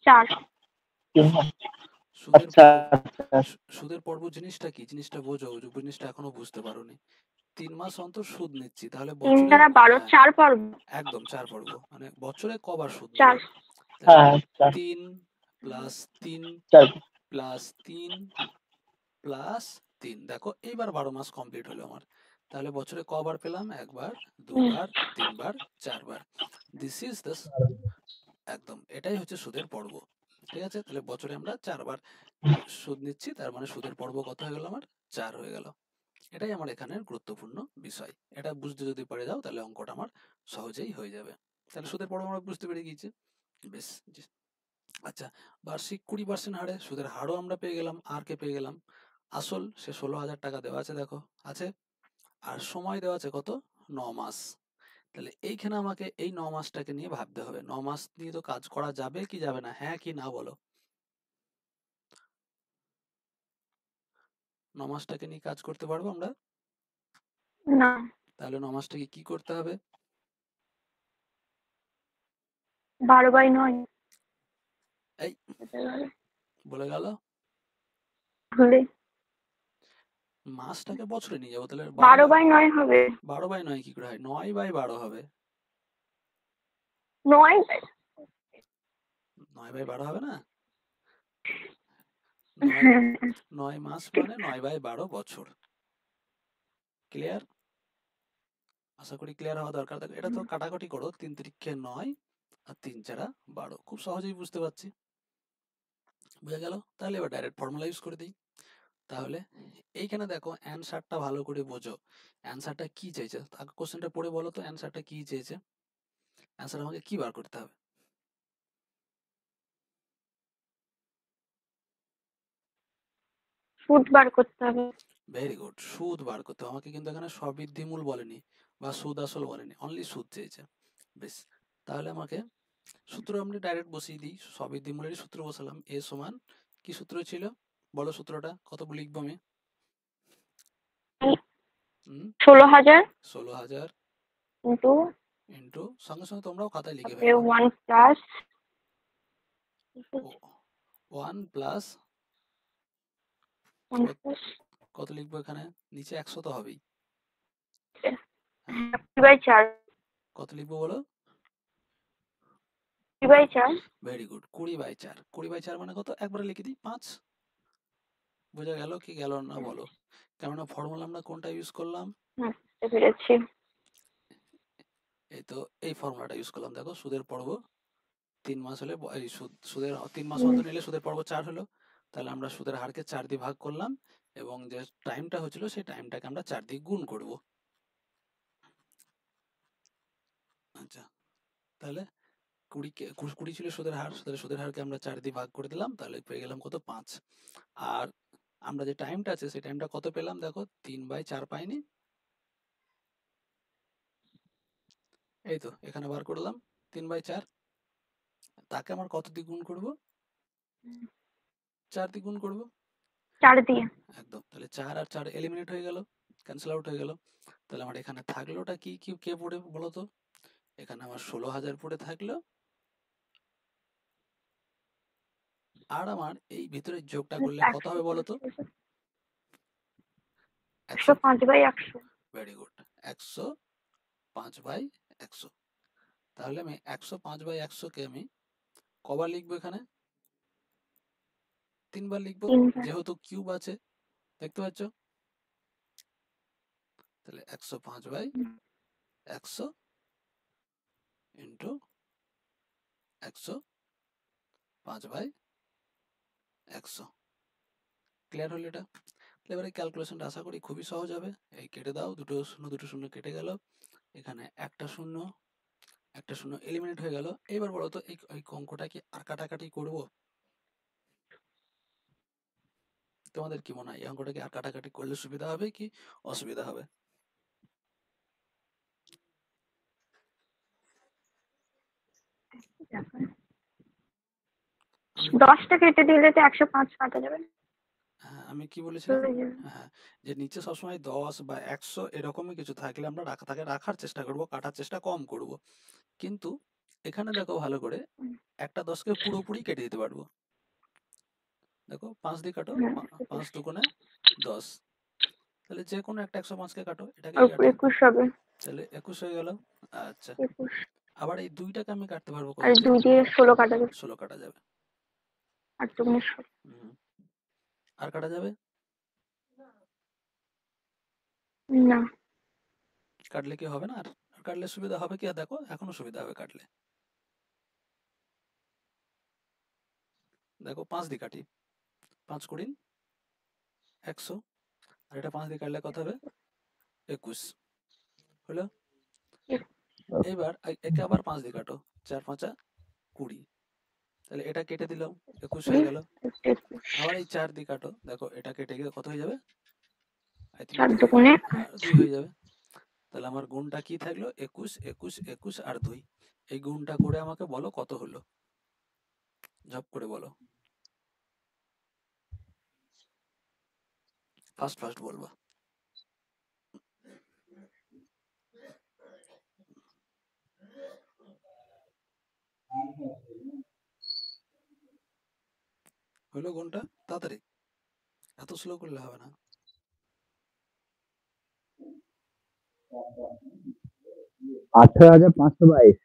4। সুদের আচ্ছা পর্ব আচ্ছা সুদের পর্ব জিনিসটা কি? জিনিসটা বোঝো, জিনিসটা এখনো বুঝতে পারোনি। 3 মাস অন্তর সুদ নিচ্ছি, তাহলে 3 বছরে দ্বারা 12, হ্যাঁ 4 পর্ব। একদম 4 পর্ব, মানে বছরে কবার সুদ 4। নেব? তাহলে হ্যাঁ 3 প্লাস 3 চার প্লাস 3 প্লাস 3, দেখো এইবার 12 মাস কমপ্লিট হলো আমার। তাহলে বছরে কবার পেলাম? একবার, দুবার, তিনবার, চারবার। দিস ইজ দ্য একদম এটাই হচ্ছে সুদের পর্ব। ঠিক আছে, তাহলে বছরে আমরা 4 বার সুদ নিচ্ছি, তার মানে সুদের পর্ব কত হয়ে গেল আমার? 4 হয়ে গেল। এটাই আমার এখানের গুরুত্বপূর্ণ বিষয়। এটা বুঝতে যদি পেরে যাও তাহলে অঙ্কটা আমার সহজেই হয়ে যাবে। তাহলে সুদের পর্ব আমরা বুঝতে পেরে গিয়েছি। বেশ। আচ্ছা, বার্ষিক 20% হারে সুদের হারও আমরা পেয়ে গেলাম, আর কে পেয়ে গেলাম? আসল সে 16,000 টাকা দেওয়া আছে, দেখো আছে। আর সময় দেওয়া আছে কত? 9 মাস। তাহলে এইখানে আমাকে এই 9 মাসটাকে নিয়ে ভাবতে হবে। 9 মাস নিয়ে তো কাজ করা যাবে কি যাবে না? হ্যাঁ কি না বলো? 9 মাসটাকে নিয়ে কাজ করতে পারবো আমরা? না, তাহলে 9 মাসটাকে কি করতে হবে? 12/9 এই বলে গেল। হলে মাসটাকে বছরে নিয়ে যাবো, তাহলে 12/9 হবে। 12/9 কি করে হয়? 9/12 হবে। 9। 9/12 হবে না? 9 মাস ঠিক। মানে 9/12 বছর। ক্লিয়ার? আশা করি ক্লিয়ার হওয়া দরকার। দেখো এটা তো কাটাকাটি করো, 3 3 9 আর 3 4 12, খুব সহজেই বুঝতে পারছি। বুঝা গেল? তাহলে এবার ডাইরেক্ট ফর্মুলা ইউজ করে দিই। তাহলে এইখানে দেখো অ্যান্সারটা ভালো করে বোঝো। অ্যান্সারটা কি চেয়েছে? আগে কোশ্চেনটা পড়ে বলো তো অ্যান্সারটা কি চেয়েছে? অ্যান্সার আমাকে কি বার করতে হবে? সুদ বার করতে হবে। ভেরি গুড, সুদ বার করতে হবে। আমাকে কিন্তু এখানে স্ববৃদ্ধিমূল বলেনি বা সুদ আসল বলেনি, অনলি সুদ চেয়েছে। বেশ, তাহলে আমাকে সূত্র আমরা ডাইরেক্ট বসিয়ে দিই। স্ববৃদ্ধিমূলেরই সূত্র বসালাম। এ সমান কি সূত্র ছিল? বলো সূত্রটা কত লিখবো আমি? 16,000 16,000 ইন্টু ইন্টু, সঙ্গে সঙ্গে তোমরাও খাতায় লিখে তারপরে ফেলবা। 1 প্লাস 1 প্লাস 1 প্লাস কত লিখবো এখানে? নিচে 100 তো হবেই। 20/4 কত লিখবো বলো? 20/4 ভেরি গুড, 20/4। 20/4 মানে কত? একবারে লিখে দিই 5। বোঝা গেল কি গেল না বলো? কেননা ফর্মুলা আমরা কোনটা ইউজ করলাম? বুঝতে পেরেছি। এই তো এই ফর্মুলাটা ইউজ করলাম। দেখো সুদের পর্ব 3 মাস হলে এই সুদের 3 মাস হুম, অন্তর নিলে সুদের পর্ব 4 হলো। তাহলে আমরা সুদের হারকে 4 দিয়ে ভাগ করলাম এবং যে টাইমটা হচ্ছিল সেই টাইমটাকে আমরা 4 দিয়ে গুণ করব। আচ্ছা, তাহলে 20 ছিল সুদের হার, সুদের হারকে আমরা 4 দিয়ে ভাগ করে দিলাম, তাহলে পেয়ে গেলাম কত? 5। আর আমরা যে টাইমটা আছে সেই টাইমটা কত পেলাম? দেখো 3/4 পাইনি? এই তো এখানে বার করলাম 3/4। তাকে আমার কত দিয়ে গুণ করব? 4 দিয়ে গুণ করব। 4 দিয়ে। একদম, তাহলে 4 আর 4 এলিমিনেট হয়ে গেল, ক্যান্সেল আউট হয়ে গেল। তাহলে আমার এখানে থাকলোটা কি কি কে পড়ে বলো তো? এখানে আমার 16,000 পড়ে থাকলো। আর আমার এই ভিতরে যোগটা করলে কত হবে বলো তো? 100। 105/100। Very good, 105/100। তাহলে আমি 105/100 কে আমি কবার লিখবো এখানে? 3 বার লিখবো, 3 বার। যেহেতু কিউব আছে, দেখতে পাচ্ছ? তাহলে 105/100 ইন্টু 105/100। ক্লিয়ার হলো এটা? এবারে ক্যালকুলেশনটা আশা করি খুবই সহজ হবে। এই কেটে দাও, দুটো শূন্য কেটে গেল। এখানে একটা শূন্য এলিমিনেট হয়ে গেল। এবার বলো তো এই অঙ্কটা কি আর কাটাকাটি করব? তোমাদের কি মনে হয় এই অঙ্কটা কি আর কাটাকাটি করলে সুবিধা হবে কি অসুবিধা হবে? আমি 10টা কেটে দিলে তো 105 কাটা যাবে। হ্যাঁ, আমি কি বলেছিলাম? প্রয়োজন। হ্যাঁ, যে নিচে সবসময় 10 বা 100 এরকমই কিছু থাকলে আমরা তাকে রাখার চেষ্টা করব, কাটার চেষ্টা কম করব। কিন্তু এখানে দেখো ভালো করে, হুম, একটা 10কে পুরোপুরি কেটে দিতে পারবো। দেখো 5 দিয়ে কাটো, হ্যাঁ, 5 দুগুণে 10। তাহলে যে কোনো একটা 105কে কাটো, আর এটাকেই কাটি। 21 হবে। তাহলে 21 হয়ে গেল। আচ্ছা, 21 আবার এই 2টাকে আমি কাটতে পারবো আর কত দিয়ে? 2 দিয়ে 16 কাটা যাবে। 16 কাটা যাবে। 8 দুগুণে 16। হুম। আর কাটা যাবে? না, কাটলে কি হবে না আর? আর কাটলে সুবিধা হবে কি? আর দেখো এখনো সুবিধা হবে কাটলে। দেখো 5 দিয়ে কাটি, 5 কুড়ি 100, আর এটা 5 দিয়ে কাটলে কত হবে? 21 হলো। এবার একে আবার 5 দিয়ে কাটো, 4 5 20, তাহলে এটা কেটে দিলাম, 21 হয়ে গেল। 21 আবার এই 4 দিয়ে কাটো, দেখো এটা কেটে গিয়ে কত হয়ে যাবে? আই থিঙ্ক 4 2, দুগুণে 2 হয়ে যাবে। তাহলে আমার গুণটা কি থাকলো? 21 21 21 আর 2। এই গুণটা করে আমাকে বলো কত হলো, ঝপ করে বলো, ফার্স্ট ফার্স্ট বলবা। হলো গুণটা? তাড়াতাড়ি, এত স্লো করলে হবে না। 18,522।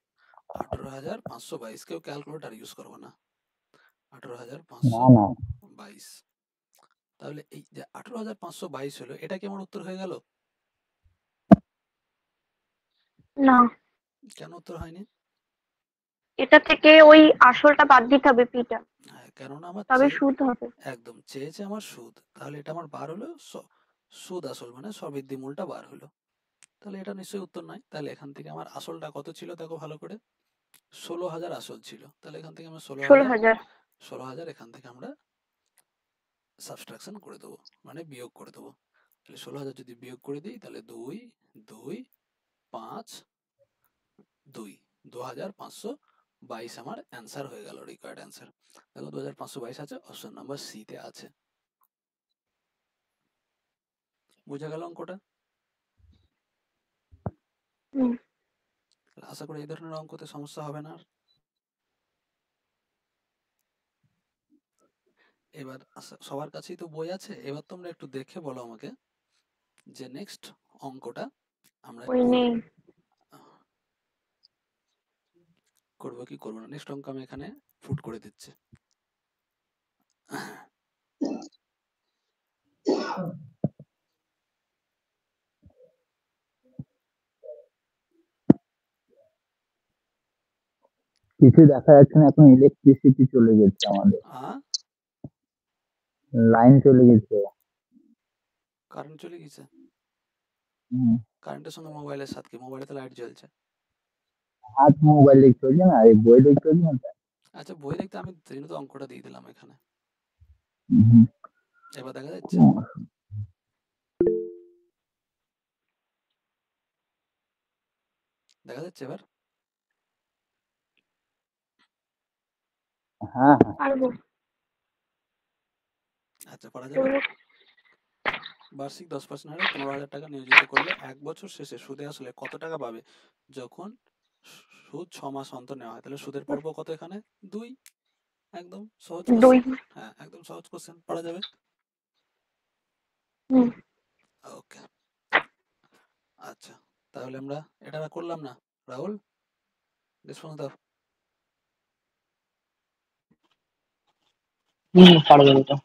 18,522, কেউ ক্যালকুলেটার ইউজ করবো না। না না 18,522, তাহলে এই যে 18,522 হলো, এটা কি আমার উত্তর হয়ে গেল? না, কেন উত্তর হয়নি? এটা থেকে ওই আসলটা বাদ দিতে হবে পিটা, হ্যাঁ, কেননা আমার তবে সুদ হবে। একদম চেয়েছে আমার সুদ, তাহলে এটা আমার বার হলো সুদ আসল, মানে স্ববৃদ্ধি মূলটা বার হলো। তাহলে এটা নিশ্চয়ই উত্তর নয়। তাহলে এখান থেকে আমার আসলটা কত ছিল দেখো ভালো করে, 16,000 আসল ছিল। তাহলে এখান থেকে আমরা 16,000। 16,000 এখান থেকে আমরা সাবট্রাকশন করে দেবো, মানে বিয়োগ করে দেবো। তাহলে 16,000 যদি বিয়োগ করে দিই, তাহলে 2 2 5 2, 2,522 আমার অ্যান্সার হয়ে গেল, রিকোয়ার্ড অ্যান্সার। দেখো 2,522 আছে, অপশন নাম্বার সি তে আছে। বুঝা গেল অঙ্কটা? হুম, আশা করি এই ধরনের অঙ্কতে সমস্যা হবে না আর। এবার সবার কাছেই তো বই আছে, এবার তোমরা একটু দেখে বলো আমাকে যে নেক্সট অঙ্কটা আমরা ওই নেই। করবো কি করবো না। নেক্সট অঙ্ক আমি এখানে ফুট করে দিচ্ছি। কিছু দেখা যাচ্ছে না, এখন ইলেকট্রিসিটি চলে গেছে, আমাদের লাইন চলে গেছে। কারেন্ট চলে গেছে? হুম, কারেন্টের সঙ্গে মোবাইলের সাথে কি? মোবাইলে তো লাইট জ্বলছে। হাত মোবাইল দেখতে চলছে না, এই বই দেখতে চলছে না তাই। আচ্ছা, বই দেখতে আমি তো অঙ্কটা দিয়ে দিলাম এখানে, হুম, এবার দেখা যাচ্ছে? দেখা যাচ্ছে এবার? হ্যাঁ হ্যাঁ। পারবো। আচ্ছা, পারা যাবে। বার্ষিক 10% হারে 15,000 টাকা নিয়োজিত করলে 1 বছর শেষে সুদে আসলে কত টাকা পাবে যখন সুদ 6 মাস অন্তর নেওয়া হয়? তাহলে সুদের পর্ব কত এখানে? 2। একদম সহজ 2। কোশ্চেন। হ্যাঁ, একদম সহজ কোশ্চেন, পারা যাবে। হুম, ওকে, আচ্ছা, তাহলে আমরা এটা করলাম না? রাহুল, রেসপন্স দাও। পারা যাবে তো।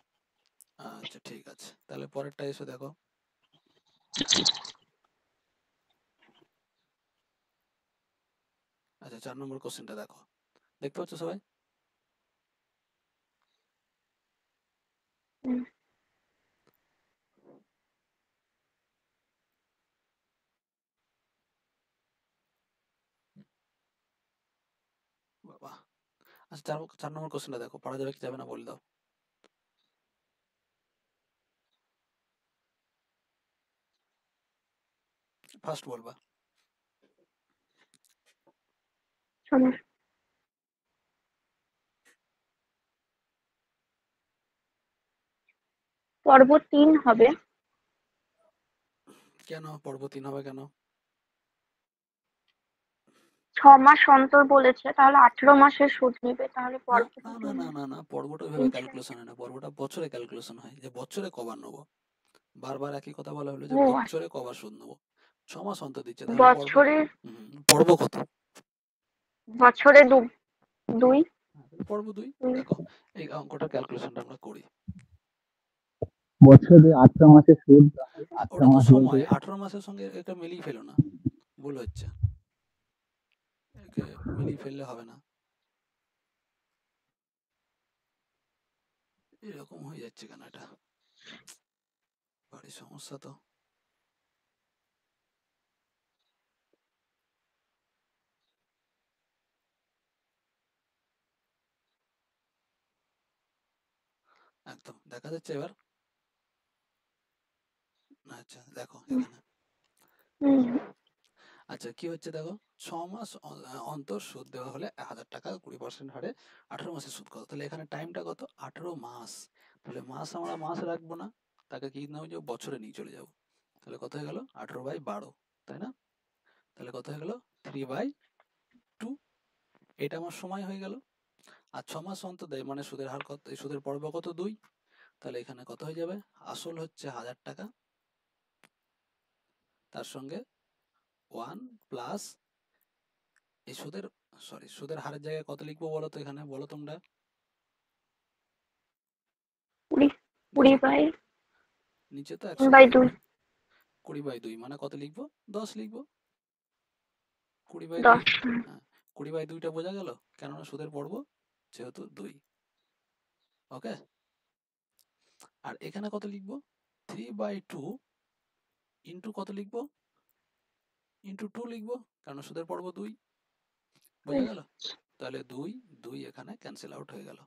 আচ্ছা, ঠিক আছে, তাহলে পরেরটা এসে দেখো। আচ্ছা, 4 নম্বর কোশ্চেনটা দেখো, দেখতে পাচ্ছ সবাই? হুম, বাবা, আচ্ছা, 4 নম্বর কোশ্চেনটা দেখো, পারা যাবে কি যাবে না বলে দাও। ফার্স্ট বলবা। শোনো। পর্ব 3 হবে। কেন পর্ব 3 হবে কেন? 6 মাস অন্তর বলেছে, তাহলে 18 মাসের সুদ নিবে, তাহলে না পর্ব না না না না না পর্বটা ওইভাবে 3 ক্যালকুলেশন হয় না, পর্বটা বছরে ক্যালকুলেশন হয় যে বছরে কবার নেবো। বারবার একই কথা বলা হলো যে ও বছরে কবার সুদ নেবো। 6 মাস অন্তর দিচ্ছে, তাহলে পর্ব বছরে পর্ব কত? বছরে 2 হ্যাঁ, তাহলে পর্ব 2। দেখো এই অঙ্কটা ক্যালকুলেশনটা আমরা করি। বছরে 18 মাসের সুদ, 18 ওটা তো মাস বলতে সময়, 18 মাসের সঙ্গে এটা মিলিয়ে ফেলো না, ভুল হচ্ছে, একে মিলিয়ে ফেললে হবে না, এরকম হয়ে যাচ্ছে কেন? এটা ভারী সমস্যা তো। একদম দেখা যাচ্ছে এবার। আচ্ছা দেখো এখানে, আচ্ছা কি হচ্ছে দেখো, 6 মাস অন্তর সুদ দেওয়া হলে 1000 টাকা 20% হারে 18 মাসের সুদ কত? তাহলে এখানে টাইমটা কত? 18 মাস। তাহলে মাস আমরা মাস রাখবো না, তাকে কি নাও যে বছরে নিয়ে চলে যাব। তাহলে কত হয়ে গেল? 18/12, তাই না? তাহলে কত হয়ে গেল? 3/2। এটা আমার সময় হয়ে গেল। আর 6 মাস অন্তর দেয় মানে সুদের হার কত? এই সুদের পর্ব কত? 2। তাহলে এখানে কত হয়ে যাবে? আসল হচ্ছে 1000 টাকা, তার সঙ্গে 1 প্লাস এই সুদের, সরি সুদের হারের জায়গায় কত লিখবো বলো তো? এখানে বলো তোমরা। 20 নিচে তো 2 20/2 মানে কত লিখবো? 10 লিখবো। 20/2, 10। হ্যাঁ 20/2টা বোঝা গেল, কেননা সুদের পর্ব যেহেতু 2। ওকে, আর এখানে কত লিখবো? 3/2 ইন্টু কত লিখবো? ইন্টু 2 লিখবো, কারণ সুদের পর্ব 2। বোঝা গেল? তাহলে 2 2 এখানে ক্যান্সেল আউট হয়ে গেল,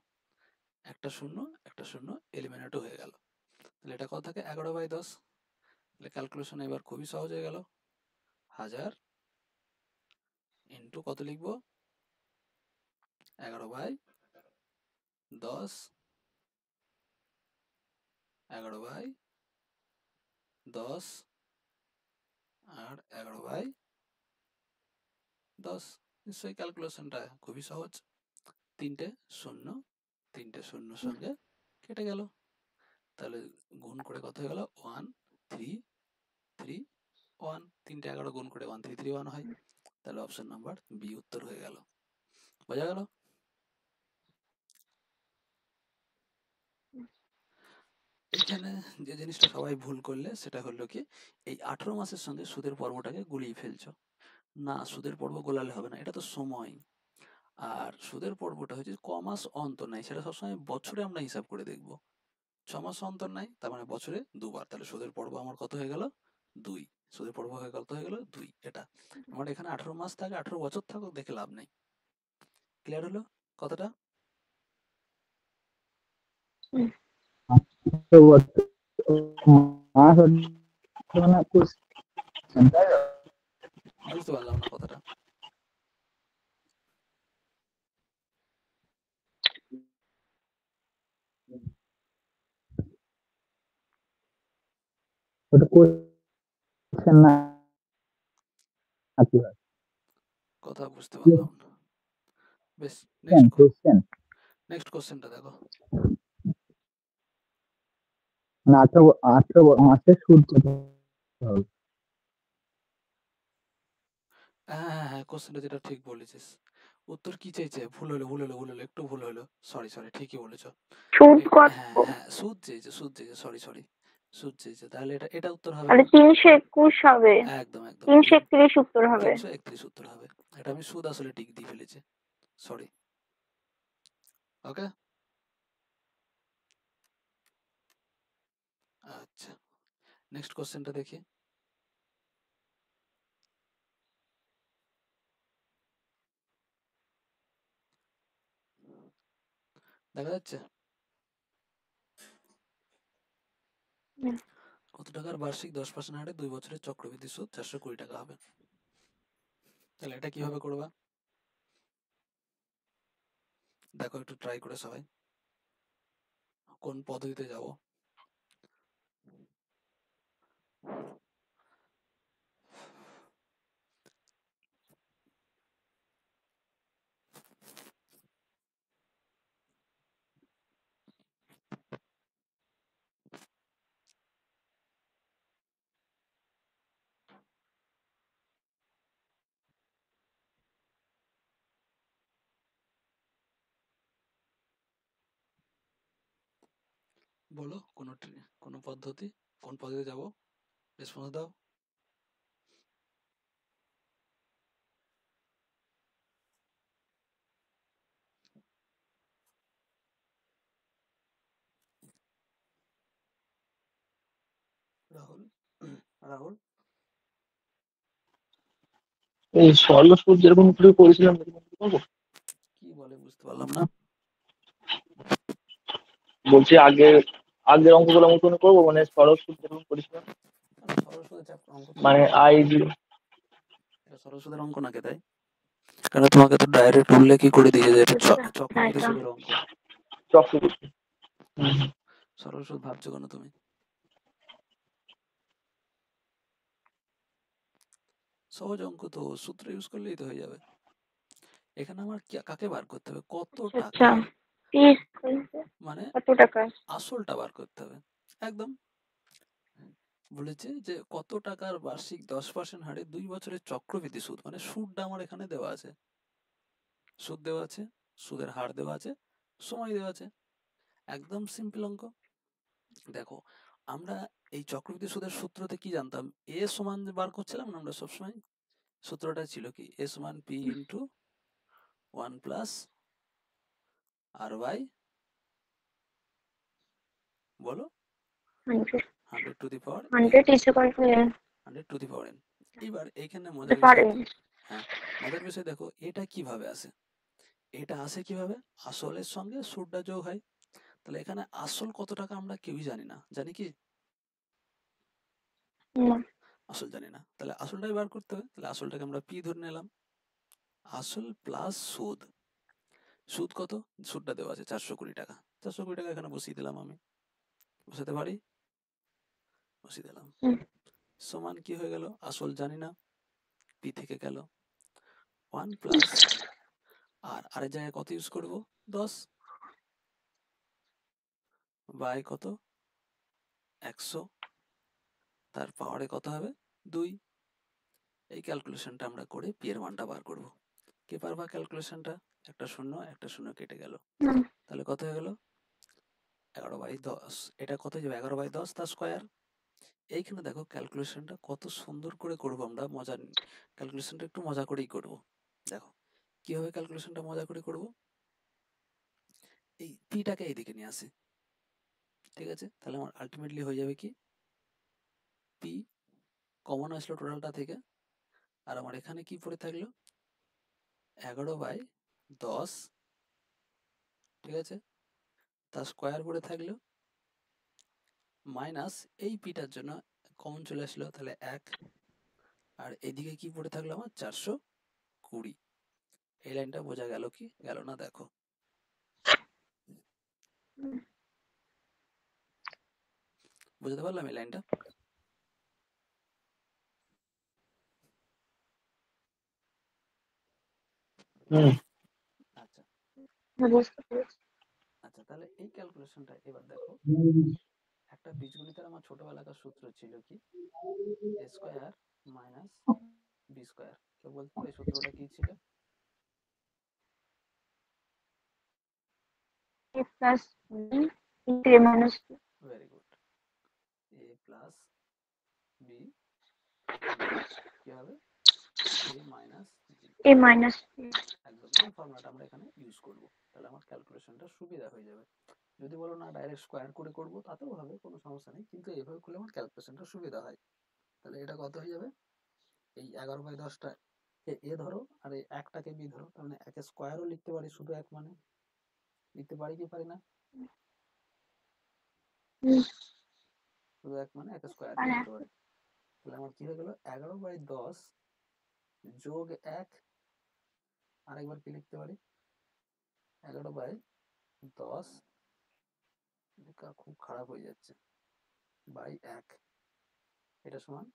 একটা শূন্য একটা শূন্য এলিমিনেটও হয়ে গেল। তাহলে এটা কত থাকে? 11/10। তাহলে ক্যালকুলেশন এবার খুবই সহজ হয়ে গেল। 1000 ইন্টু কত লিখবো? 11/10, 11/10 আর 11/10। নিশ্চয়ই ক্যালকুলেশনটা খুবই সহজ। 3টে শূন্য 3টে শূন্য সঙ্গে কেটে গেল, তাহলে গুণ করে কত হয়ে গেল? 1 3 3 1। 3টে 11 গুণ করে 1 3 3 1 হয়। তাহলে অপশন নাম্বার বি উত্তর হয়ে গেল। বোঝা গেল? এখানে যে জিনিসটা সবাই ভুল করলে সেটা হলো কি, এই 18 মাসের সঙ্গে সুদের পর্বটাকে গুলিয়ে ফেলছো। না, সুদের পর্ব গোলালে হবে না, এটা তো সময়। আর সুদের পর্বটা হচ্ছে ক মাস অন্তর নাই, সেটা সবসময় বছরে আমরা হিসাব করে দেখব। 6 মাস অন্তর নাই, তার মানে বছরে দুবার। তাহলে সুদের পর্ব আমার কত হয়ে গেল? 2। সুদের পর্ব হয়ে কত হয়ে গেল? 2। এটা আমার এখানে 18 মাস থাকে, 18 বছর থাকুক, দেখে লাভ নেই। ক্লিয়ার হলো কথাটা? তো মাস হচ্ছে মানে question, তাই তো? বুঝতে পারলাম না কথাটা। ওটা question না কি হয়? কথা বুঝতে পারলাম না। বেশ, question নেক্সট কোশ্চেনটা দেখো। মানে 18 মাসের সুদ কত হবে? হ্যাঁ হ্যাঁ হ্যাঁ, কোশ্চেনটা যেটা ঠিক বলেছিস। উত্তর কি চেয়েছে? ভুল হলো, একটু ভুল হলো। সরি, ঠিকই বলেছো। সুদ কত? হ্যাঁ হ্যাঁ, সুদ চেয়েছে, সরি, সুদ চেয়েছে। তাহলে এটা উত্তর হবে তাহলে কি? 321 হবে, একদম 331 উত্তর হবে। 331 উত্তর হবে। এটা আমি সুদ আসলে টিক দিয়ে ফেলেছি, সরি। ওকে, আচ্ছা নেক্সট কোশ্চেনটা দেখি। দেখা যাচ্ছে হুম। কত টাকার বার্ষিক 10% হারে 2 বছরের চক্রবৃদ্ধি সুদ 420 টাকা হবে? তাহলে এটা কিভাবে করবা? দেখো একটু ট্রাই করে সবাই, কোন পদ্ধতিতে যাব। বলো কোনো পদ্ধতি, কোন পদ্ধতি যাব, রেসপন্স দাও। রাহুল, রাহুল এই সরল সুদ যেরকম করে করেছিলাম এরকম করে করবো? কি বলে বুঝতে পারলাম না। বলছি আগের অঙ্কগুলো মতন করবো, মানে সরল সুদ যেরকম করেছিলাম, সরল সুদের অঙ্ক তো মানে এটা আই জিরো। এটা সরল সুদের অঙ্ক নাকি তাই? কারণ তোমাকে তো ডাইরেক্ট উল্লেখই করে দিয়েছে যে এটা বুঝলে না চক্রবৃদ্ধি এটা। সুদের অঙ্ক। চক্রবর্তী। সরল সুদ ভাবছো কেন তুমি? সহজ অঙ্ক তো, সূত্র ইউজ করলেই তো হয়ে যাবে। এখানে আমার কাকে বার করতে হবে, কত আচ্ছা টাকার, প্লিজ মানে কত টাকা? আসলটা বার করতে হবে একদম। বলেছে যে কত টাকার বার্ষিক 10% হারে 2 বছরের চক্রবৃদ্ধি সুদ, মানে সুদটা আমার এখানে দেওয়া আছে, সুদ দেওয়া আছে, সুদের হার দেওয়া আছে, সময় দেওয়া আছে, একদম সিম্পল অঙ্ক। দেখো, আমরা এই চক্রবৃদ্ধি সুদের সূত্রতে কি জানতাম, এ সমান যে বার করছিলাম না আমরা সবসময়, সূত্রটা ছিল কি, এ সমান P into 1 plus R by, বলো, 100 100 to the power n, 100 is equal to n 100 to the power n। এবার এইখানে to মজার power বিষয়, n। হ্যাঁ মজার বিষয় দেখো এটা কিভাবে আসে, এটা আসে কিভাবে, আসলের সঙ্গে সুদটা যোগ হয়। তাহলে এখানে আসল কত টাকা আমরা কেউই জানি না, জানি কি? না, আসল জানি না, তাহলে আসলটাই বার করতে হবে। তাহলে আসলটাকে আমরা পি ধরে নিলাম, আসল প্লাস সুদ। সুদ কত, সুদটা দেওয়া আছে 420 টাকা, 420 টাকা এখানে বসিয়ে দিলাম, আমি বসাতে পারি, বসিয়ে দিলাম, হুম, সমান কি হয়ে গেল, আসল জানি না, পি থেকে গেল 1 প্লাস, আর আরেক জায়গায় কত ইউজ করব, 10 বাই কত, 100, তার পাওয়ারে কত হবে 2। এই ক্যালকুলেশনটা আমরা করে পি এর মানটা বার করব। কে পারবা ক্যালকুলেশনটা? একটা শূন্য একটা শূন্য কেটে গেল, হুম, তাহলে কত হয়ে গেল 11/10। এটা কত হয়ে যাবে, 11/10 তার স্কোয়ার। এইখানে দেখো ক্যালকুলেশনটা কত সুন্দর করে করব আমরা, মজা, ক্যালকুলেশনটা একটু মজা করেই করব। দেখো কিভাবে ক্যালকুলেশনটা মজা করে করব, এই পিটাকে এইদিকে নিয়ে আসি, ঠিক আছে? তাহলে আমার আলটিমেটলি হয়ে যাবে কি, পি কমন আসলো টোটালটা থেকে, আর আমার এখানে কি পড়ে থাকলো 11/10, ঠিক আছে, তার স্কোয়ার পড়ে থাকলো, মাইনাস এই পিটার জন্য কমন চলে আসলো, তাহলে 1, আর এদিকে কি পড়ে থাকলো আমার 420। এই লাইনটা বোঝা গেল কি গেল না, দেখো হুম, বুঝতে পারলাম এই লাইনটা। হুম। আচ্ছা, বুঝতে পেরেছি। আচ্ছা তাহলে এই ক্যালকুলেশনটা এবার দেখো, একটা বীজগণিতের আমার ছোটবেলাকার সূত্র ছিল কি, এ স্কোয়ার মাইনাস বি স্কোয়ার। কেউ বলতে পারে এই সূত্রটা কি ছিল? a plus b into a minus b। Very good, a plus b into কি হবে, a minus b. a minus b। একদম এই ফর্মুলাটা আমরা এখানে ইউজ করব, তাহলে আমার ক্যালকুলেশনটা সুবিধা হয়ে যাবে। যদি বলো না ডাইরেক্ট স্কোয়ার করে করবো তাতেও হবে, কোনো সমস্যা নেই, কিন্তু এইভাবে করলে আমার ক্যালকুলেশনটা সুবিধা হয়। তাহলে এটা কত হয়ে যাবে, এই 11/10টা এ ধরো আর এই একটাকে বি ধরো, তার মানে একে স্কোয়ারও লিখতে পারি, শুধু এক মানে লিখতে পারি কি পারি না, হুম, শুধু এক মানে একে স্কোয়ার মানে লিখতে পারি। তাহলে আমার কি হয়ে গেল 11/10 যোগ 1, আরেকবার কি লিখতে পারি, 11/10, লেখা খুব খারাপ হয়ে যাচ্ছে, বাই 1, এটা সমান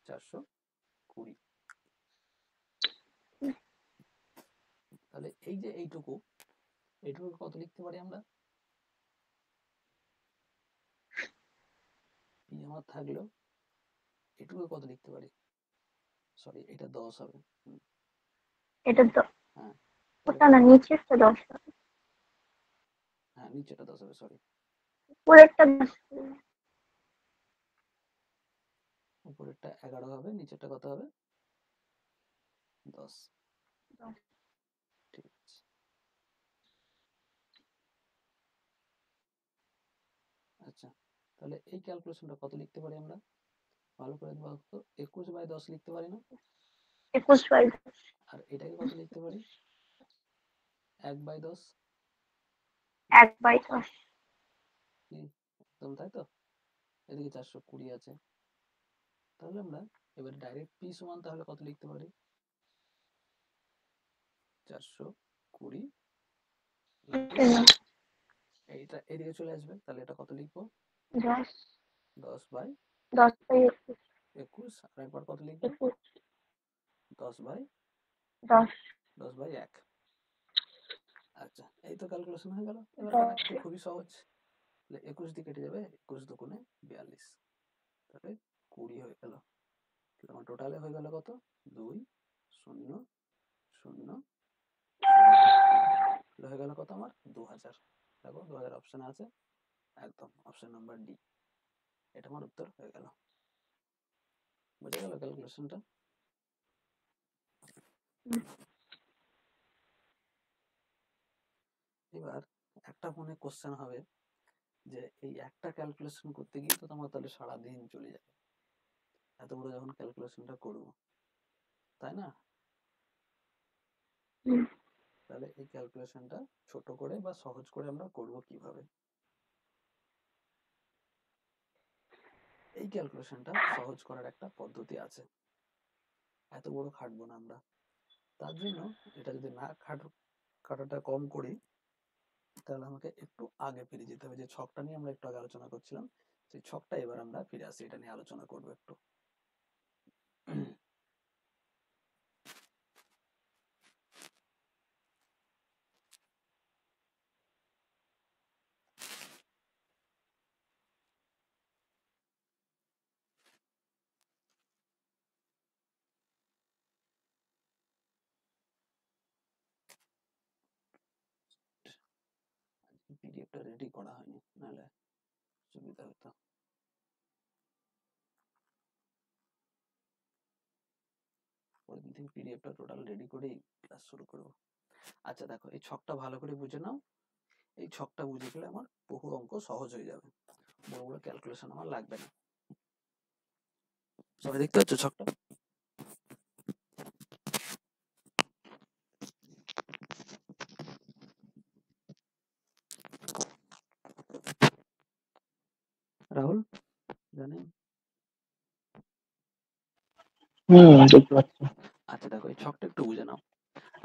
420। তাহলে এই যে এইটুকু, এইটুকু কত লিখতে পারি আমরা, পি আমার থাকলো, এটুকু কত লিখতে পারি, সরি এটা 10 হবে, এটা তো হ্যাঁ তাহলে ওটা না, নিচের তো 10 হবে। হ্যাঁ নিচেটা 10 হবে, সরি উপরেরটা 10 করলে উপরেরটা 11 হবে, নিচেরটা কত হবে? 10। 10। ঠিক আছে। আচ্ছা, তাহলে এই ক্যালকুলেশনটা কত লিখতে পারি আমরা? ভালো করে বলো তো। 21/10 লিখতে পারি না? 21/10। আর এটাকে কত লিখতে পারি? 1/10। 1/10। কি একদম তাই তো? এদিকে 420 আছে। তাহলে আমরা এবার ডাইরেক্ট পি সমান তাহলে কত লিখতে পারি? 420 ইন্টু এইটা এদিকে চলে আসবে, তাহলে এটা কত লিখবো? 10। 10/21। 10/21। আর একবার কত লিখবো? 21। 10/10। 10। 10/1। আচ্ছা, এই তো ক্যালকুলেশন হয়ে গেল। এবার 10। কাটাকাটি খুবই সহজ। তাহলে 21 দিয়ে কেটে যাবে, 21 দুগুণে 42, তাহলে 20 হয়ে গেল। তাহলে আমার টোটালে হয়ে গেল কত? 2 0 0 0। হয়ে গেল কত আমার? 2000। দেখো 2000 অপশনে আছে, একদম অপশন নাম্বার ডি। এটা আমার উত্তর হয়ে গেল। বুঝে গেল ক্যালকুলেশনটা? এবার একটা মনে কোশ্চেন হবে যে এই একটা ক্যালকুলেশন করতে গিয়ে তো তোমার তাহলে সারাদিন চলে যাবে, এত বড় যখন ক্যালকুলেশনটা করবো, তাই না? হুম। তাহলে এই ক্যালকুলেশনটা ছোট করে বা সহজ করে আমরা করব কিভাবে? এই ক্যালকুলেশনটা সহজ করার একটা পদ্ধতি আছে। এত বড় খাটবো না আমরা। তার জন্য এটা যদি না কাটাটা কম করি, তাহলে আমাকে একটু আগে ফিরে যেতে হবে। যে ছকটা নিয়ে আমরা একটু আগে আলোচনা করছিলাম, সেই ছকটা এবার আমরা ফিরে আসি, এটা নিয়ে আলোচনা করবো একটু। পিডিএফটা রেডি করা হয়নি, নাহলে সুবিধা হতো। পরের দিন থেকে পিডিএফটা টোটাল রেডি করেই ক্লাস শুরু করবো। আচ্ছা দেখো, এই ছকটা ভালো করে বুঝে নাও। এই ছকটা বুঝে গেলে আমার বহু অঙ্ক সহজ হয়ে যাবে, বড় বড় ক্যালকুলেশন আমার লাগবে না। সবাই দেখতে পাচ্ছ ছকটা? রাহুল, জানেন? দেখতে পাচ্ছি। আচ্ছা দেখো, এই ছকটা একটু বুঝে নাও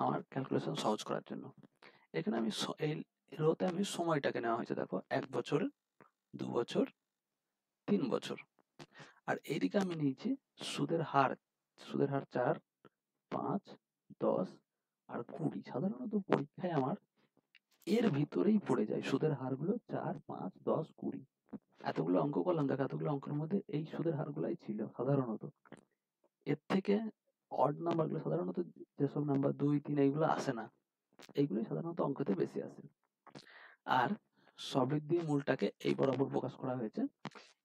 আমার ক্যালকুলেশন সহজ করার জন্য। এখানে আমি এই রোতে আমি সময়টাকে নেওয়া হয়েছে, দেখো 1 বছর, 2 বছর, 3 বছর। আর এইদিকে আমি নিয়েছি সুদের হার। সুদের হার 4, 5, 10 আর 20। সাধারণত পরীক্ষায় আমার এর ভিতরেই পড়ে যায় সুদের হারগুলো 4, 5, 10, 20। এতগুলো অঙ্ক করলাম, দেখো এতগুলো অঙ্কের মধ্যে এই সুদের হারগুলাই ছিল সাধারণত। এর থেকে অড নাম্বারগুলো সাধারণত, যেসব নাম্বার 2, 3 এইগুলো আসে না, এইগুলোই সাধারণত অঙ্কতে বেশি আসে। আর সবৃদ্ধি মূলটাকে এই বরাবর প্রকাশ করা হয়েছে।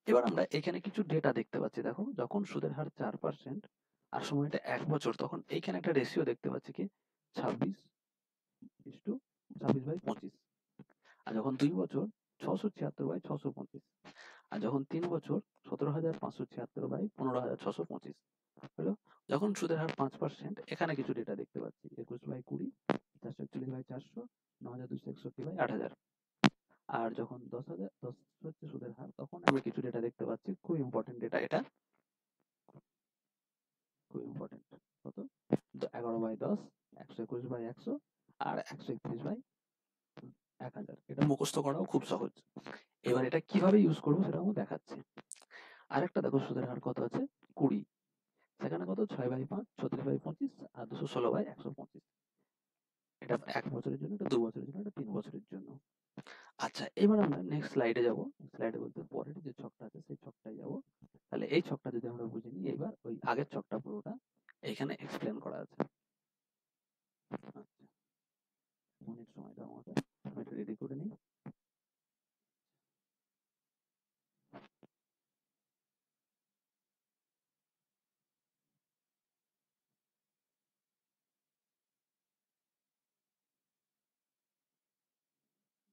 এবার আমরা এখানে কিছু ডেটা দেখতে পাচ্ছি। দেখো যখন সুদের হার 4% আর সময়টা 1 বছর, তখন এইখানে একটা রেশিও দেখতে পাচ্ছি কি 26:26/25। আর যখন 2 বছর 676/625। আর যখন 3 বছর 17,576/15,625 হলো। যখন সুদের হার 5%, এখানে কিছু ডেটা দেখতে পাচ্ছি 21/20, 441/400, 9,261/8,000। আর যখন 10 হচ্ছে সুদের হার, তখন আমি কিছু ডেটা দেখতে পাচ্ছি, খুব ইম্পর্টেন্ট ডেটা এটা, খুব ইম্পর্টেন্ট। কত? 11/10, 121/100 আর 131/1000। এটা মুখস্থ করাও খুব সহজ। এবার এটা কিভাবে ইউজ করবো সেটা আমি দেখাচ্ছি। আরেকটা দেখো, সুদের হার কত আছে? 20। সেখানে কত? 6/5, 36/25 আর 216/125। এটা 1 বছরের জন্য, এটা 2 বছরের জন্য, এটা 3 বছরের জন্য। আচ্ছা, এবার আমরা নেক্সট স্লাইডে যাব। স্লাইডে বলতে পরের যে ছকটা আছে সেই ছকটায় যাব। তাহলে এই ছকটা যদি আমরা বুঝে নিই, এবার ওই আগের ছকটা পুরোটা এইখানে এক্সপ্লেন করা আছে। আচ্ছা, মিনিট সময় দাও আমাকে, আমি এটা রেডি করে নিই।